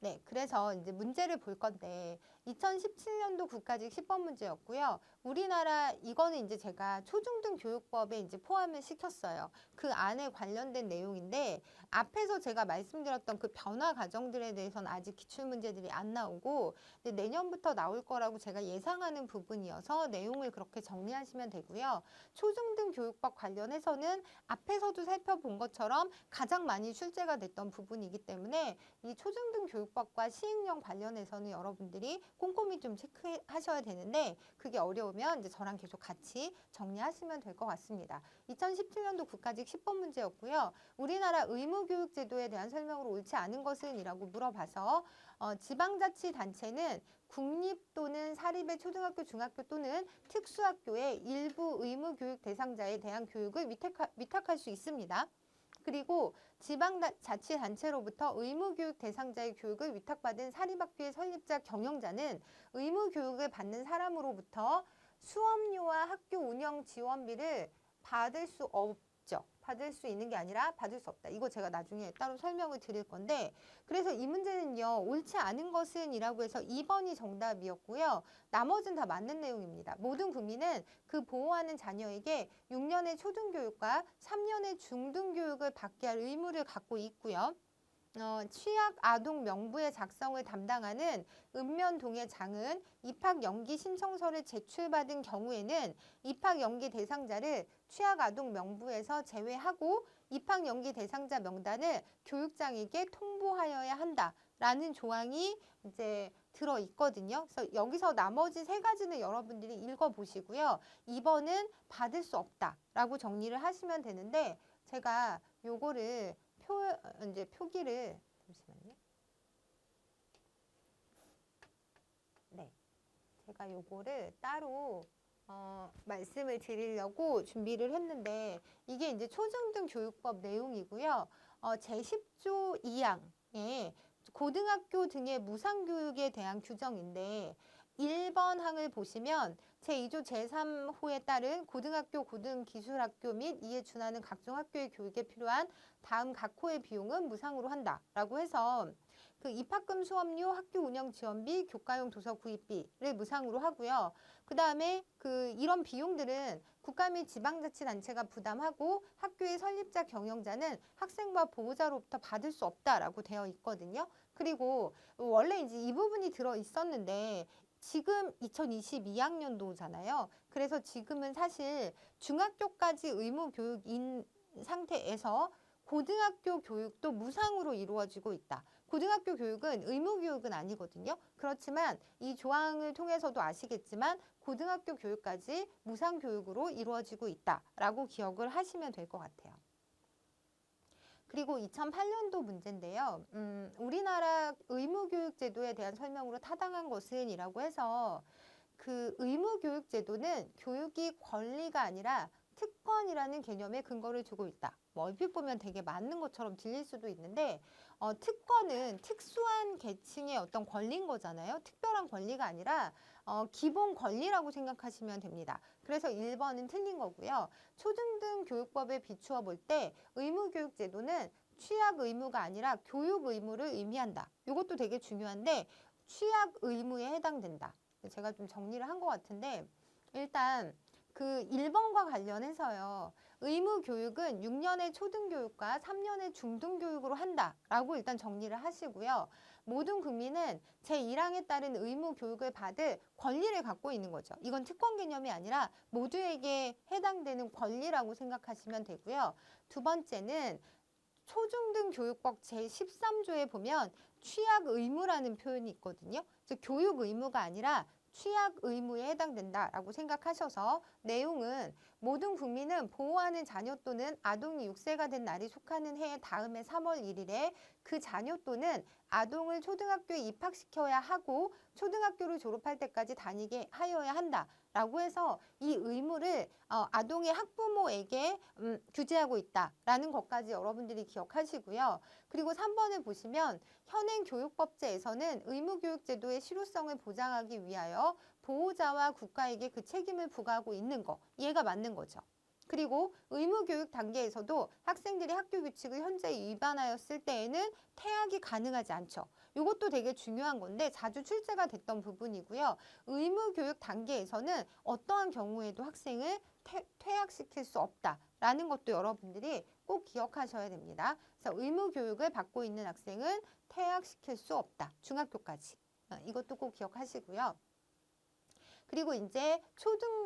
네, 그래서 이제 문제를 볼 건데 2017년도 국가직 10번 문제였고요. 우리나라 이거는 이제 제가 초중등 교육법에 이제 포함을 시켰어요. 그 안에 관련된 내용인데 앞에서 제가 말씀드렸던 그 변화 과정들에 대해서는 아직 기출 문제들이 안 나오고 근데 내년부터 나올 거라고 제가 예상하는 부분이어서 내용을 그렇게 정리하시면 되고요. 초중등 교육법 관련해서는 앞에서도 살펴본 것처럼 가장 많이 출제가 됐던 부분이기 때문에 이 초중등 교육법과 시행령 관련해서는 여러분들이 꼼꼼히 좀 체크하셔야 되는데 그게 어려우면 이제 저랑 계속 같이 정리하시면 될 것 같습니다. 2017년도 국가직 10번 문제였고요. 우리나라 의무교육제도에 대한 설명으로 옳지 않은 것은? 이라고 물어봐서 지방자치단체는 국립 또는 사립의 초등학교, 중학교 또는 특수학교의 일부 의무교육 대상자에 대한 교육을 위탁할 수 있습니다. 그리고 지방자치단체로부터 의무교육 대상자의 교육을 위탁받은 사립학교의 설립자 경영자는 의무교육을 받는 사람으로부터 수업료와 학교 운영 지원비를 받을 수 없죠. 받을 수 있는 게 아니라 받을 수 없다. 이거 제가 나중에 따로 설명을 드릴 건데, 그래서 이 문제는요, 옳지 않은 것은 이라고 해서 2번이 정답이었고요. 나머지는 다 맞는 내용입니다. 모든 국민은 그 보호하는 자녀에게 6년의 초등교육과 3년의 중등교육을 받게 할 의무를 갖고 있고요. 취약 아동 명부의 작성을 담당하는 읍면동의 장은 입학 연기 신청서를 제출받은 경우에는 입학 연기 대상자를 취약 아동 명부에서 제외하고 입학 연기 대상자 명단을 교육장에게 통보하여야 한다라는 조항이 이제 들어 있거든요. 그래서 여기서 나머지 세 가지는 여러분들이 읽어보시고요. 2번은 받을 수 없다라고 정리를 하시면 되는데, 제가 요거를 이제 표기를 잠시만요. 네, 제가 요거를 따로 말씀을 드리려고 준비를 했는데, 이게 이제 초중등 교육법 내용이고요. 제10조 2항에 고등학교 등의 무상교육에 대한 규정인데, 1번 항을 보시면 제2조 제3호에 따른 고등학교, 고등기술학교 및 이에 준하는 각종 학교의 교육에 필요한 다음 각 호의 비용은 무상으로 한다라고 해서 그 입학금 수업료, 학교 운영 지원비, 교과용 도서 구입비를 무상으로 하고요. 그 다음에 이런 비용들은 국가 및 지방자치단체가 부담하고 학교의 설립자 경영자는 학생과 보호자로부터 받을 수 없다라고 되어 있거든요. 그리고 원래 이제 이 부분이 들어 있었는데 지금 2022학년도잖아요. 그래서 지금은 사실 중학교까지 의무 교육인 상태에서 고등학교 교육도 무상으로 이루어지고 있다. 고등학교 교육은 의무 교육은 아니거든요. 그렇지만 이 조항을 통해서도 아시겠지만 고등학교 교육까지 무상 교육으로 이루어지고 있다라고 기억을 하시면 될 것 같아요. 그리고 2008년도 문제인데요. 우리나라 의무교육제도에 대한 설명으로 타당한 것은 이라고 해서 그 의무교육제도는 교육이 권리가 아니라 특권이라는 개념에 근거를 두고 있다. 뭐 얼핏 보면 되게 맞는 것처럼 들릴 수도 있는데 특권은 특수한 계층의 어떤 권리인 거잖아요. 특별한 권리가 아니라 기본 권리라고 생각하시면 됩니다. 그래서 1번은 틀린 거고요. 초중등 교육법에 비추어 볼 때 의무교육제도는 취약 의무가 아니라 교육 의무를 의미한다. 이것도 되게 중요한데 취약 의무에 해당된다. 제가 좀 정리를 한 것 같은데 일단 그 1번과 관련해서요. 의무교육은 6년의 초등교육과 3년의 중등교육으로 한다라고 일단 정리를 하시고요. 모든 국민은 제1항에 따른 의무교육을 받을 권리를 갖고 있는 거죠. 이건 특권 개념이 아니라 모두에게 해당되는 권리라고 생각하시면 되고요. 두 번째는 초중등 교육법 제13조에 보면 취약 의무라는 표현이 있거든요. 즉 교육 의무가 아니라 취약 의무에 해당된다라고 생각하셔서 내용은 모든 국민은 보호하는 자녀 또는 아동이 6세가 된 날이 속하는 해 다음해 3월 1일에 그 자녀 또는 아동을 초등학교에 입학시켜야 하고 초등학교를 졸업할 때까지 다니게 하여야 한다라고 해서 이 의무를 아동의 학부모에게 규제하고 있다라는 것까지 여러분들이 기억하시고요. 그리고 3번을 보시면 현행 교육법제에서는 의무교육제도의 실효성을 보장하기 위하여 보호자와 국가에게 그 책임을 부과하고 있는 거, 이해가 맞는 거죠. 그리고 의무교육 단계에서도 학생들이 학교 규칙을 현재 위반하였을 때에는 퇴학이 가능하지 않죠. 이것도 되게 중요한 건데 자주 출제가 됐던 부분이고요. 의무교육 단계에서는 어떠한 경우에도 학생을 퇴학시킬 수 없다라는 것도 여러분들이 꼭 기억하셔야 됩니다. 그래서 의무교육을 받고 있는 학생은 퇴학시킬 수 없다. 중학교까지. 이것도 꼭 기억하시고요. 그리고 이제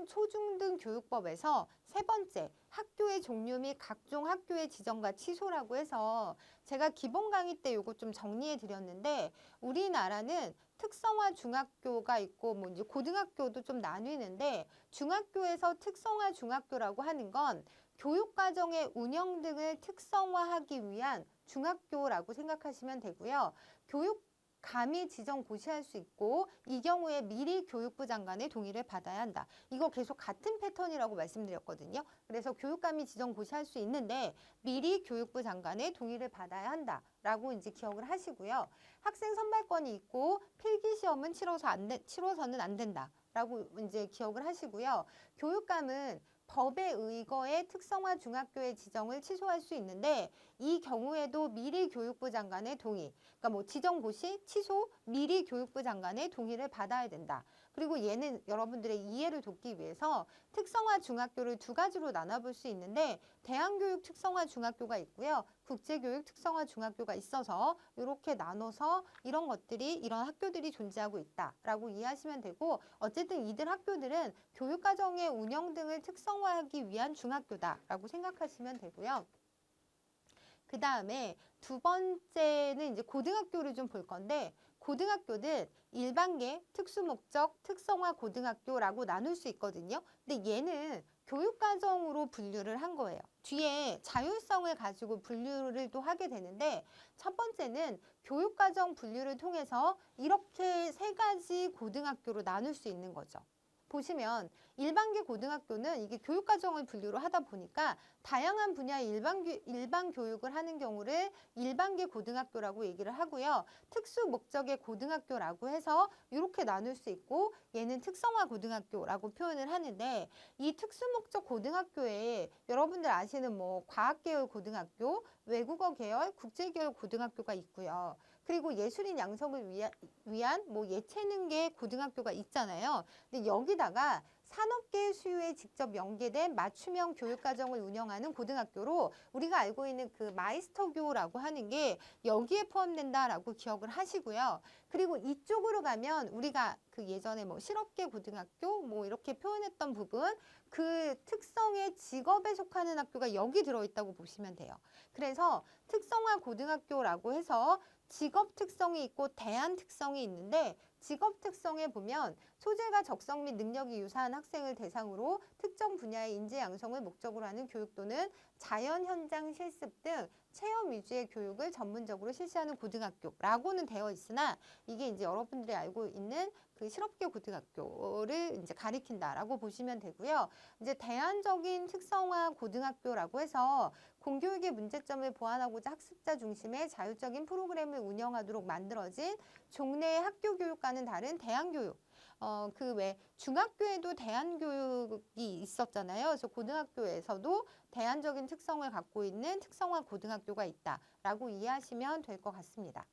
초중등 교육법에서 세 번째, 학교의 종류 및 각종 학교의 지정과 취소라고 해서 제가 기본 강의 때 이거 좀 정리해 드렸는데 우리나라는 특성화 중학교가 있고 뭐 이제 고등학교도 좀 나뉘는데 중학교에서 특성화 중학교라고 하는 건 교육과정의 운영 등을 특성화하기 위한 중학교라고 생각하시면 되고요. 교육 감히 지정 고시할 수 있고 이 경우에 미리 교육부 장관의 동의를 받아야 한다. 이거 계속 같은 패턴이라고 말씀드렸거든요. 그래서 교육감이 지정 고시할 수 있는데 미리 교육부 장관의 동의를 받아야 한다라고 이제 기억을 하시고요. 학생 선발권이 있고 필기 시험은 치러서는 안 된다라고 이제 기억을 하시고요. 교육감은 법에 의거해 특성화 중학교의 지정을 취소할 수 있는데 이 경우에도 미리 교육부 장관의 동의, 그러니까 뭐 지정 고시, 취소, 미리 교육부 장관의 동의를 받아야 된다. 그리고 얘는 여러분들의 이해를 돕기 위해서 특성화 중학교를 두 가지로 나눠볼 수 있는데 대한교육 특성화 중학교가 있고요. 국제교육 특성화 중학교가 있어서 이렇게 나눠서 이런 학교들이 존재하고 있다라고 이해하시면 되고 어쨌든 이들 학교들은 교육과정의 운영 등을 특성화하기 위한 중학교다라고 생각하시면 되고요. 그 다음에 두 번째는 이제 고등학교를 좀 볼 건데 고등학교는 일반계, 특수목적, 특성화 고등학교라고 나눌 수 있거든요. 근데 얘는 교육과정으로 분류를 한 거예요. 뒤에 자율성을 가지고 분류를 또 하게 되는데 첫 번째는 교육과정 분류를 통해서 이렇게 세 가지 고등학교로 나눌 수 있는 거죠. 보시면 일반계 고등학교는 이게 교육과정을 분류로 하다 보니까 다양한 분야의 일반 교육을 하는 경우를 일반계 고등학교라고 얘기를 하고요. 특수 목적의 고등학교라고 해서 이렇게 나눌 수 있고 얘는 특성화 고등학교라고 표현을 하는데 이 특수 목적 고등학교에 여러분들 아시는 뭐 과학계열 고등학교, 외국어 계열, 국제계열 고등학교가 있고요. 그리고 예술인 양성을 위한 뭐 예체능계 고등학교가 있잖아요. 근데 여기다가 산업계 수요에 직접 연계된 맞춤형 교육과정을 운영하는 고등학교로 우리가 알고 있는 그 마이스터교라고 하는 게 여기에 포함된다라고 기억을 하시고요. 그리고 이쪽으로 가면 우리가 그 예전에 뭐 실업계 고등학교 뭐 이렇게 표현했던 부분 그 특성의 직업에 속하는 학교가 여기 들어있다고 보시면 돼요. 그래서 특성화 고등학교라고 해서 직업 특성이 있고 대안 특성이 있는데 직업 특성에 보면 소질과 적성 및 능력이 유사한 학생을 대상으로 특정 분야의 인재 양성을 목적으로 하는 교육 또는 자연 현장 실습 등 체험 위주의 교육을 전문적으로 실시하는 고등학교라고는 되어 있으나 이게 이제 여러분들이 알고 있는 그 실업계 고등학교를 이제 가리킨다라고 보시면 되고요. 이제 대안적인 특성화 고등학교라고 해서 공교육의 문제점을 보완하고자 학습자 중심의 자율적인 프로그램을 운영하도록 만들어진 종래의 학교 교육과는 다른 대안교육. 그 외 중학교에도 대안교육이 있었잖아요. 그래서 고등학교에서도 대안적인 특성을 갖고 있는 특성화 고등학교가 있다라고 이해하시면 될 것 같습니다.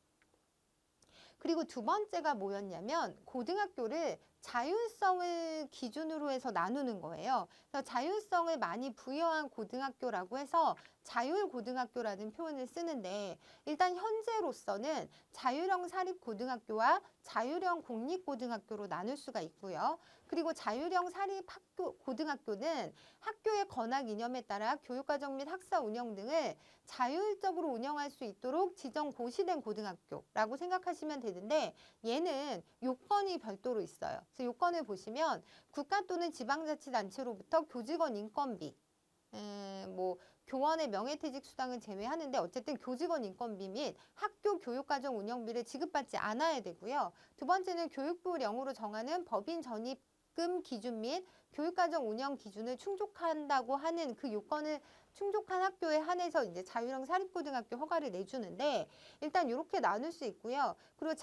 그리고 두 번째가 뭐였냐면 고등학교를 자율성을 기준으로 해서 나누는 거예요. 그래서 자율성을 많이 부여한 고등학교라고 해서 자율고등학교라는 표현을 쓰는데 일단 현재로서는 자율형 사립고등학교와 자율형 공립고등학교로 나눌 수가 있고요. 그리고 자율형 사립고등학교는 학교의 권학 이념에 따라 교육과정 및 학사 운영 등을 자율적으로 운영할 수 있도록 지정 고시된 고등학교라고 생각하시면 되는데 얘는 요건이 별도로 있어요. 그래서 요건을 보시면 국가 또는 지방자치단체로부터 교직원 인건비, 뭐 교원의 명예퇴직 수당은 제외하는데 어쨌든 교직원 인건비 및 학교 교육과정 운영비를 지급받지 않아야 되고요. 두 번째는 교육부령으로 정하는 법인 전입금 기준 및 교육과정 운영 기준을 충족한다고 하는 그 요건을 충족한 학교에 한해서 이제 자율형 사립고등학교 허가를 내주는데 일단 이렇게 나눌 수 있고요. 그리고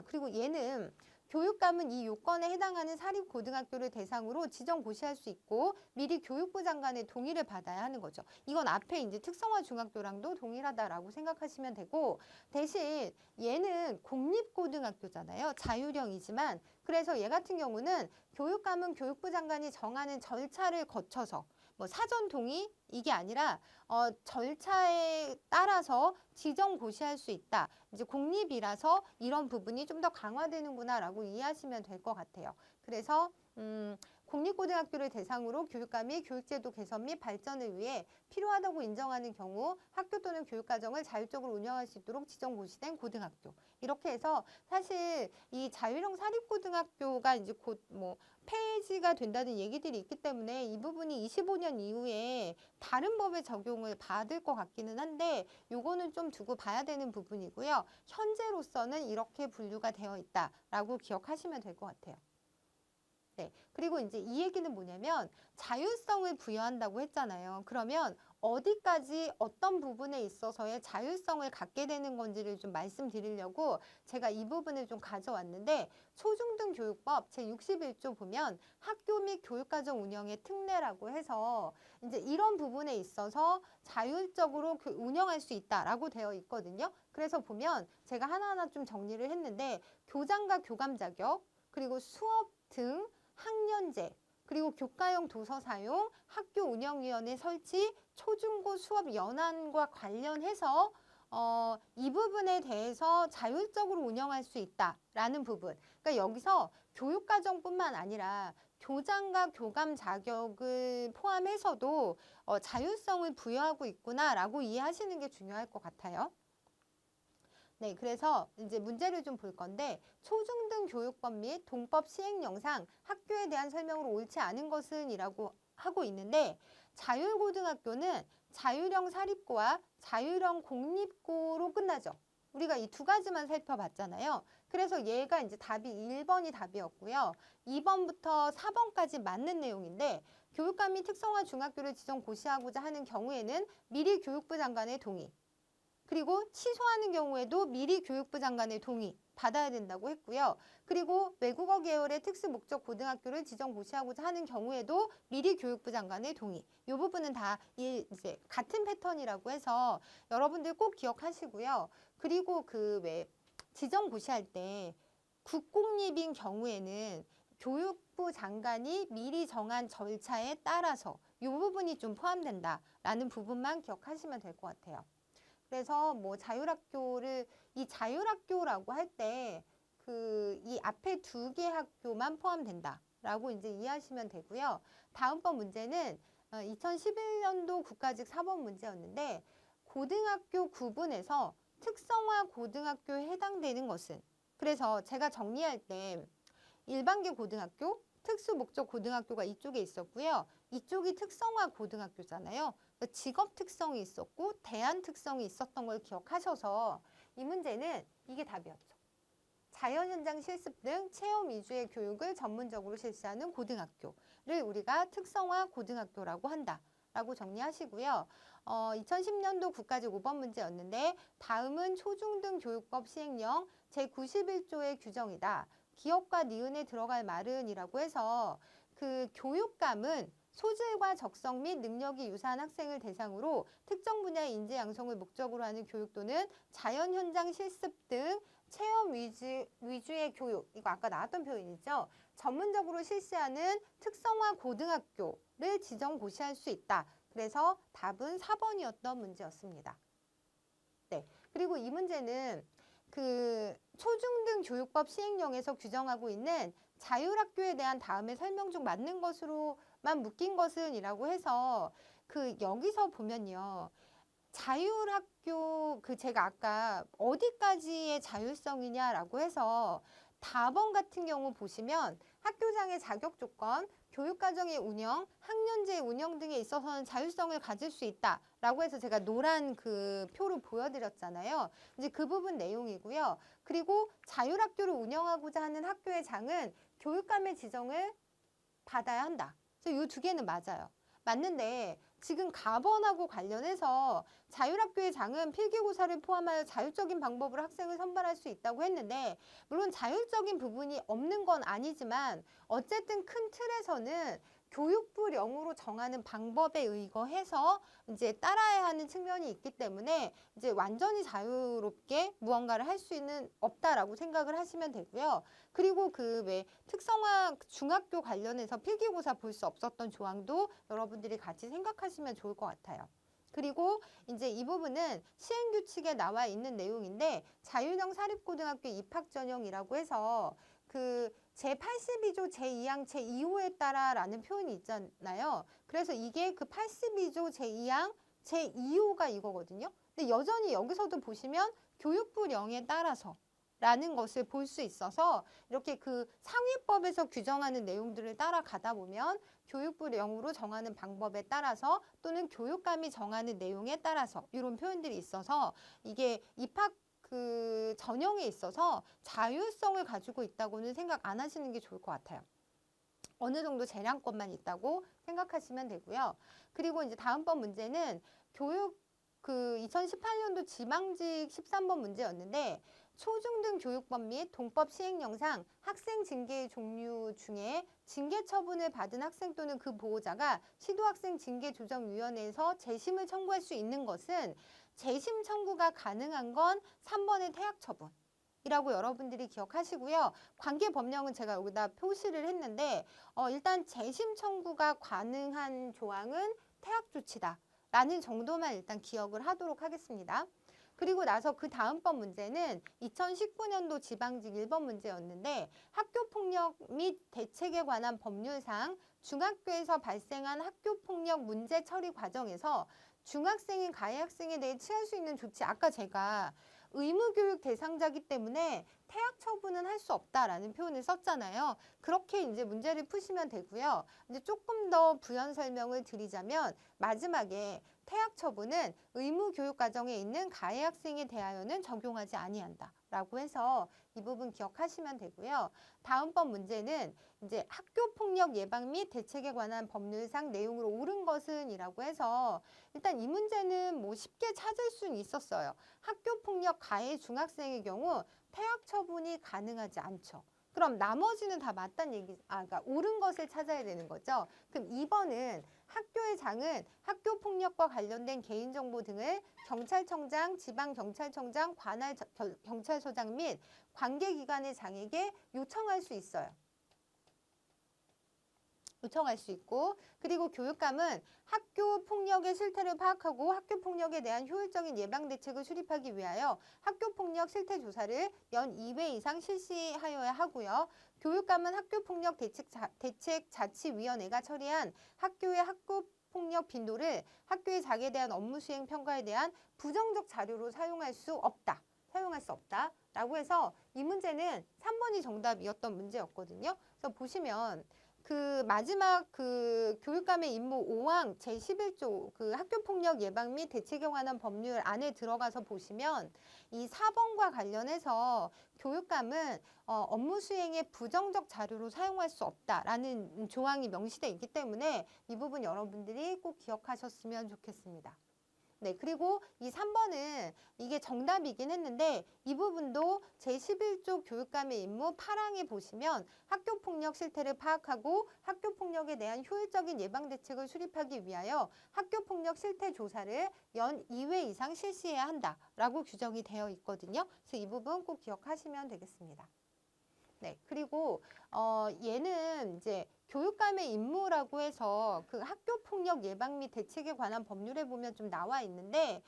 그리고 얘는 교육감은 이 요건에 해당하는 사립고등학교를 대상으로 지정 고시할 수 있고 미리 교육부 장관의 동의를 받아야 하는 거죠. 이건 앞에 이제 특성화 중학교랑도 동일하다라고 생각하시면 되고 대신 얘는 공립고등학교잖아요. 자율형이지만 그래서 얘 같은 경우는 교육감은 교육부 장관이 정하는 절차를 거쳐서 뭐 사전 동의 이게 아니라 절차에 따라서 지정 고시할 수 있다. 이제 공립이라서 이런 부분이 좀 더 강화되는구나라고 이해하시면 될 것 같아요. 그래서 공립고등학교를 대상으로 교육감 및 교육제도 개선 및 발전을 위해 필요하다고 인정하는 경우 학교 또는 교육과정을 자율적으로 운영할 수 있도록 지정 고시된 고등학교. 이렇게 해서 사실 이 자율형 사립고등학교가 이제 곧 뭐 폐지가 된다는 얘기들이 있기 때문에 이 부분이 25년 이후에 다른 법의 적용을 받을 것 같기는 한데 요거는 좀 두고 봐야 되는 부분이고요. 현재로서는 이렇게 분류가 되어 있다라고 기억하시면 될 것 같아요. 네. 그리고 이제 이 얘기는 뭐냐면 자율성을 부여한다고 했잖아요. 그러면 어디까지 어떤 부분에 있어서의 자율성을 갖게 되는 건지를 좀 말씀드리려고 제가 이 부분을 좀 가져왔는데 초중등교육법 제61조 보면 학교 및 교육과정 운영의 특례라고 해서 이제 이런 부분에 있어서 자율적으로 운영할 수 있다라고 되어 있거든요. 그래서 보면 제가 하나하나 좀 정리를 했는데 교장과 교감 자격 그리고 수업 등 학년제, 그리고 교과형 도서 사용, 학교 운영위원회 설치, 초중고 수업 연한과 관련해서 이 부분에 대해서 자율적으로 운영할 수 있다라는 부분. 그러니까 여기서 교육과정뿐만 아니라 교장과 교감 자격을 포함해서도 자율성을 부여하고 있구나라고 이해하시는 게 중요할 것 같아요. 네, 그래서 이제 문제를 좀 볼 건데 초중등 교육법 및 동법 시행령상 학교에 대한 설명으로 옳지 않은 것은 이라고 하고 있는데 자율고등학교는 자율형 사립고와 자율형 공립고로 끝나죠. 우리가 이 두 가지만 살펴봤잖아요. 그래서 얘가 이제 답이 1번이 답이었고요. 2번부터 4번까지 맞는 내용인데 교육감 및 특성화 중학교를 지정 고시하고자 하는 경우에는 미리 교육부 장관의 동의 그리고 취소하는 경우에도 미리 교육부 장관의 동의 받아야 된다고 했고요. 그리고 외국어 계열의 특수 목적 고등학교를 지정 고시하고자 하는 경우에도 미리 교육부 장관의 동의. 이 부분은 다 이제 같은 패턴이라고 해서 여러분들 꼭 기억하시고요. 그리고 그 왜 지정 고시할 때 국공립인 경우에는 교육부 장관이 미리 정한 절차에 따라서 이 부분이 좀 포함된다라는 부분만 기억하시면 될 것 같아요. 그래서 뭐 자율학교를 이 자율학교라고 할 때 그 이 앞에 두 개 학교만 포함된다라고 이제 이해하시면 되고요. 다음번 문제는 2011년도 국가직 4번 문제였는데 고등학교 구분에서 특성화 고등학교에 해당되는 것은 그래서 제가 정리할 때 일반계 고등학교, 특수목적 고등학교가 이쪽에 있었고요. 이쪽이 특성화 고등학교잖아요. 직업 특성이 있었고 대안 특성이 있었던 걸 기억하셔서 이 문제는 이게 답이었죠. 자연 현장 실습 등 체험 위주의 교육을 전문적으로 실시하는 고등학교를 우리가 특성화 고등학교라고 한다라고 정리하시고요. 2010년도 국가직 5번 문제였는데 다음은 초중등 교육법 시행령 제91조의 규정이다. 기업과 니은에 들어갈 말은이라고 해서 그 교육감은 소질과 적성 및 능력이 유사한 학생을 대상으로 특정 분야의 인재 양성을 목적으로 하는 교육 또는 자연 현장 실습 등 체험 위주의 교육, 이거 아까 나왔던 표현이죠. 전문적으로 실시하는 특성화 고등학교를 지정 고시할 수 있다. 그래서 답은 4번이었던 문제였습니다. 네, 그리고 이 문제는 그 초중등 교육법 시행령에서 규정하고 있는 자율학교에 대한 다음에 설명 중 맞는 것으로만 묶인 것은 이라고 해서 그 여기서 보면요. 자율학교 그 제가 아까 어디까지의 자율성이냐라고 해서 답원 같은 경우 보시면 학교장의 자격 조건, 교육과정의 운영, 학년제 운영 등에 있어서는 자율성을 가질 수 있다라고 해서 제가 노란 그 표로 보여드렸잖아요. 이제 그 부분 내용이고요. 그리고 자율학교를 운영하고자 하는 학교의 장은 교육감의 지정을 받아야 한다. 그래서 이 두 개는 맞아요. 맞는데 지금 가번하고 관련해서 자율학교의 장은 필기고사를 포함하여 자율적인 방법으로 학생을 선발할 수 있다고 했는데 물론 자율적인 부분이 없는 건 아니지만 어쨌든 큰 틀에서는 교육부령으로 정하는 방법에 의거해서 이제 따라야 하는 측면이 있기 때문에 이제 완전히 자유롭게 무언가를 할 수는 없다라고 생각을 하시면 되고요. 그리고 그 왜 특성화 중학교 관련해서 필기고사 볼 수 없었던 조항도 여러분들이 같이 생각하시면 좋을 것 같아요. 그리고 이제 이 부분은 시행규칙에 나와 있는 내용인데 자율형 사립고등학교 입학전형이라고 해서 그 제82조 제2항 제2호에 따라라는 표현이 있잖아요. 그래서 이게 그 82조 제2항 제2호가 이거거든요. 근데 여전히 여기서도 보시면 교육부령에 따라서 라는 것을 볼 수 있어서 이렇게 그 상위법에서 규정하는 내용들을 따라가다 보면 교육부령으로 정하는 방법에 따라서 또는 교육감이 정하는 내용에 따라서 이런 표현들이 있어서 이게 입학 그 전형에 있어서 자율성을 가지고 있다고는 생각 안 하시는 게 좋을 것 같아요. 어느 정도 재량권만 있다고 생각하시면 되고요. 그리고 이제 다음번 문제는 교육 그 2018년도 지망직 13번 문제였는데 초중등 교육법 및 동법 시행령상 학생 징계의 종류 중에 징계 처분을 받은 학생 또는 그 보호자가 시도학생 징계조정위원회에서 재심을 청구할 수 있는 것은 재심 청구가 가능한 건 3번의 퇴학 처분. 이라고 여러분들이 기억하시고요. 관계 법령은 제가 여기다 표시를 했는데 일단 재심 청구가 가능한 조항은 퇴학 조치다 라는 정도만 일단 기억을 하도록 하겠습니다. 그리고 나서 그 다음번 문제는 2019년도 지방직 1번 문제였는데 학교폭력 및 대책에 관한 법률상 중학교에서 발생한 학교폭력 문제 처리 과정에서 중학생인 가해 학생에 대해 취할 수 있는 조치, 아까 제가 의무교육 대상자이기 때문에 퇴학 처분은 할 수 없다라는 표현을 썼잖아요. 그렇게 이제 문제를 푸시면 되고요. 이제 조금 더 부연 설명을 드리자면 마지막에 퇴학 처분은 의무교육 과정에 있는 가해 학생에 대하여는 적용하지 아니한다 라고 해서 이 부분 기억하시면 되고요. 다음번 문제는 이제 학교폭력 예방 및 대책에 관한 법률상 내용으로 옳은 것은 이라고 해서 일단 이 문제는 뭐 쉽게 찾을 수는 있었어요. 학교폭력 가해 중학생의 경우 퇴학 처분이 가능하지 않죠. 그럼 나머지는 다 맞다는 얘기, 그러니까 옳은 것을 찾아야 되는 거죠. 그럼 2번은 학교의 장은 학교폭력과 관련된 개인정보 등을 경찰청장, 지방경찰청장, 관할 경찰서장 및 관계기관의 장에게 요청할 수 있어요. 요청할 수 있고, 그리고 교육감은 학교 폭력의 실태를 파악하고 학교 폭력에 대한 효율적인 예방 대책을 수립하기 위하여 학교 폭력 실태 조사를 연 2회 이상 실시하여야 하고요. 교육감은 학교 폭력 대책 자치위원회가 처리한 학교의 학교 폭력 빈도를 학교의 장에 대한 업무 수행 평가에 대한 부정적 자료로 사용할 수 없다. 라고 해서 이 문제는 3번이 정답이었던 문제였거든요. 그래서 보시면 그 마지막 그 교육감의 임무 5항 제11조 그 학교폭력 예방 및 대책에 관한 법률 안에 들어가서 보시면 이 4번과 관련해서 교육감은 업무 수행에 부정적 자료로 사용할 수 없다라는 조항이 명시되어 있기 때문에 이 부분 여러분들이 꼭 기억하셨으면 좋겠습니다. 네, 그리고 이 3번은 이게 정답이긴 했는데 이 부분도 제11조 교육감의 임무 8항에 보시면 학교폭력 실태를 파악하고 학교폭력에 대한 효율적인 예방대책을 수립하기 위하여 학교폭력 실태 조사를 연 2회 이상 실시해야 한다라고 규정이 되어 있거든요. 그래서 이 부분 꼭 기억하시면 되겠습니다. 네, 그리고 얘는 이제 교육감의 임무라고 해서 그 학교폭력 예방 및 대책에 관한 법률에 보면 좀 나와 있는데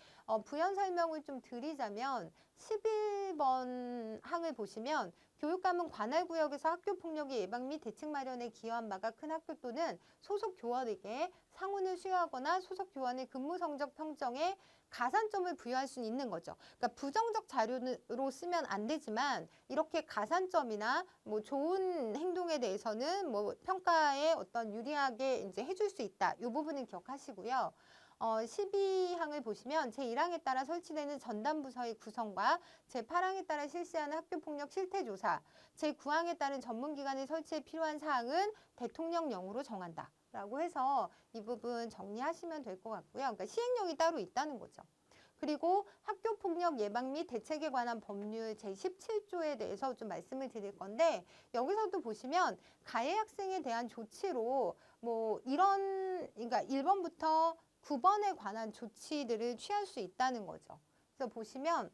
부연 설명을 좀 드리자면 11번 항을 보시면 교육감은 관할구역에서 학교폭력의 예방 및 대책 마련에 기여한 바가 큰 학교 또는 소속 교원에게 상훈을 수여하거나 소속 교원의 근무 성적 평정에 가산점을 부여할 수는 있는 거죠. 그러니까 부정적 자료로 쓰면 안 되지만 이렇게 가산점이나 뭐 좋은 행동에 대해서는 뭐 평가에 어떤 유리하게 이제 해줄 수 있다. 이 부분은 기억하시고요. 12항을 보시면 제1항에 따라 설치되는 전담부서의 구성과 제8항에 따라 실시하는 학교폭력 실태조사, 제9항에 따른 전문기관의 설치에 필요한 사항은 대통령령으로 정한다. 라고 해서 이 부분 정리하시면 될 것 같고요. 그러니까 시행령이 따로 있다는 거죠. 그리고 학교폭력 예방 및 대책에 관한 법률 제17조에 대해서 좀 말씀을 드릴 건데 여기서도 보시면 가해 학생에 대한 조치로 뭐 이런 그러니까 1번부터 9번에 관한 조치들을 취할 수 있다는 거죠. 그래서 보시면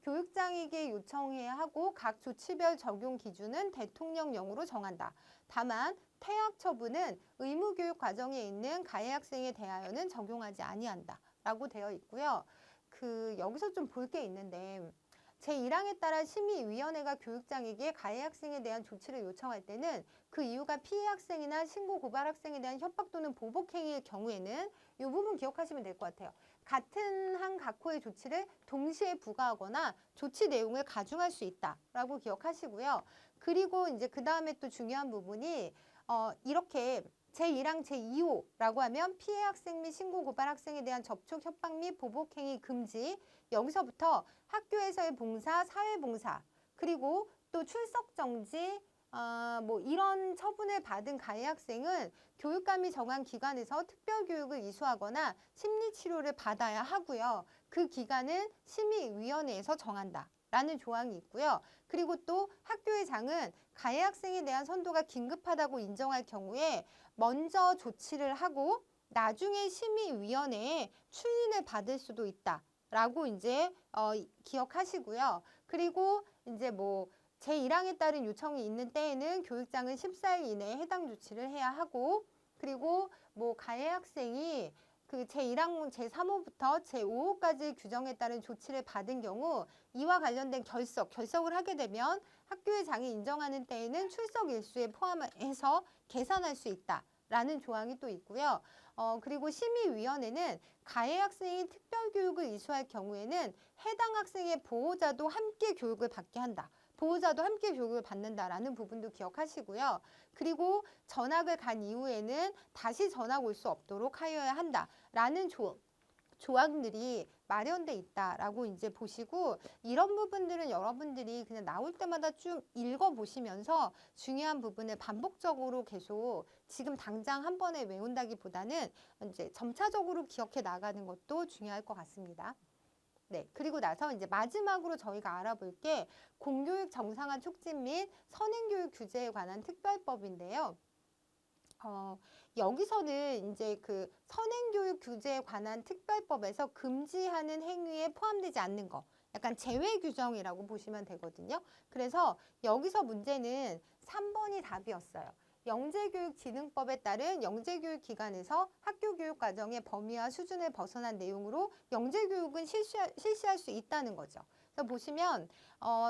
교육장에게 요청해야 하고 각 조치별 적용 기준은 대통령령으로 정한다. 다만 퇴학 처분은 의무교육 과정에 있는 가해 학생에 대하여는 적용하지 아니한다. 라고 되어 있고요. 여기서 좀 볼 게 있는데 제1항에 따라 심의위원회가 교육장에게 가해 학생에 대한 조치를 요청할 때는 그 이유가 피해 학생이나 신고 고발 학생에 대한 협박 또는 보복 행위의 경우에는 이 부분 기억하시면 될 것 같아요. 같은 한 각호의 조치를 동시에 부과하거나 조치 내용을 가중할 수 있다라고 기억하시고요. 그리고 이제 그 다음에 또 중요한 부분이 이렇게 제1항 제2호라고 하면 피해 학생 및 신고 고발 학생에 대한 접촉, 협박 및 보복 행위 금지. 여기서부터 학교에서의 봉사, 사회봉사, 그리고 또 출석 정지, 뭐 이런 처분을 받은 가해 학생은 교육감이 정한 기관에서 특별교육을 이수하거나 심리치료를 받아야 하고요. 그 기간은 심의위원회에서 정한다. 라는 조항이 있고요. 그리고 또 학교의장은 가해 학생에 대한 선도가 긴급하다고 인정할 경우에 먼저 조치를 하고 나중에 심의위원회에 출인을 받을 수도 있다. 라고 이제 기억하시고요. 그리고 이제 뭐 제1항에 따른 요청이 있는 때에는 교육장은 14일 이내에 해당 조치를 해야 하고, 그리고 뭐 가해 학생이 그 제1항 제3호부터 제5호까지 규정에 따른 조치를 받은 경우 이와 관련된 결석을 하게 되면 학교의 장이 인정하는 때에는 출석 일수에 포함해서 계산할 수 있다라는 조항이 또 있고요. 그리고 심의위원회는 가해 학생이 특별교육을 이수할 경우에는 해당 학생의 보호자도 함께 교육을 받게 한다. 보호자도 함께 교육을 받는다라는 부분도 기억하시고요. 그리고 전학을 간 이후에는 다시 전학 올 수 없도록 하여야 한다라는 조항들이 마련돼 있다라고 이제 보시고, 이런 부분들은 여러분들이 그냥 나올 때마다 쭉 읽어보시면서 중요한 부분을 반복적으로 계속 지금 당장 한 번에 외운다기보다는 이제 점차적으로 기억해 나가는 것도 중요할 것 같습니다. 네, 그리고 나서 이제 마지막으로 저희가 알아볼 게 공교육 정상화 촉진 및 선행교육 규제에 관한 특별법인데요. 여기서는 이제 그 선행교육 규제에 관한 특별법에서 금지하는 행위에 포함되지 않는 거, 약간 제외 규정이라고 보시면 되거든요. 그래서 여기서 문제는 3번이 답이었어요. 영재교육진흥법에 따른 영재교육기관에서 학교교육 과정의 범위와 수준을 벗어난 내용으로 영재교육은 실시할 수 있다는 거죠. 그래서 보시면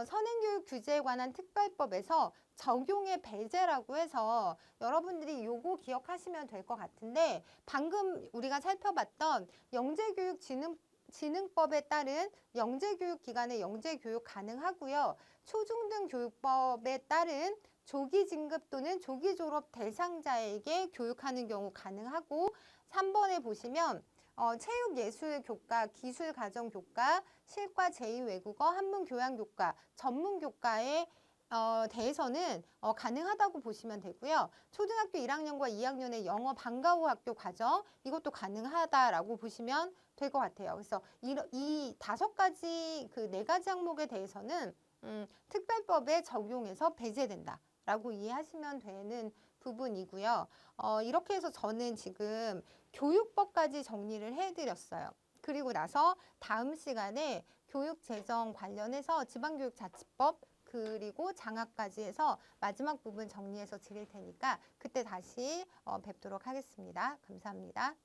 선행교육 규제에 관한 특별법에서 적용의 배제라고 해서 여러분들이 요거 기억하시면 될 것 같은데, 방금 우리가 살펴봤던 영재교육진흥법에 따른 영재교육기관의 영재교육 가능하고요. 초중등교육법에 따른 조기 진급 또는 조기 졸업 대상자에게 교육하는 경우 가능하고, 3번에 보시면 체육예술교과, 기술가정교과, 실과 제2외국어, 한문교양교과, 전문교과에 대해서는 가능하다고 보시면 되고요. 초등학교 1학년과 2학년의 영어 방과후 학교 과정, 이것도 가능하다라고 보시면 될 것 같아요. 그래서 이 5가지 그 4가지 항목에 대해서는 특별법에 적용해서 배제된다 라고 이해하시면 되는 부분이고요. 이렇게 해서 저는 지금 교육법까지 정리를 해드렸어요. 그리고 나서 다음 시간에 교육재정 관련해서 지방교육자치법 그리고 장학까지 해서 마지막 부분 정리해서 드릴 테니까 그때 다시 뵙도록 하겠습니다. 감사합니다.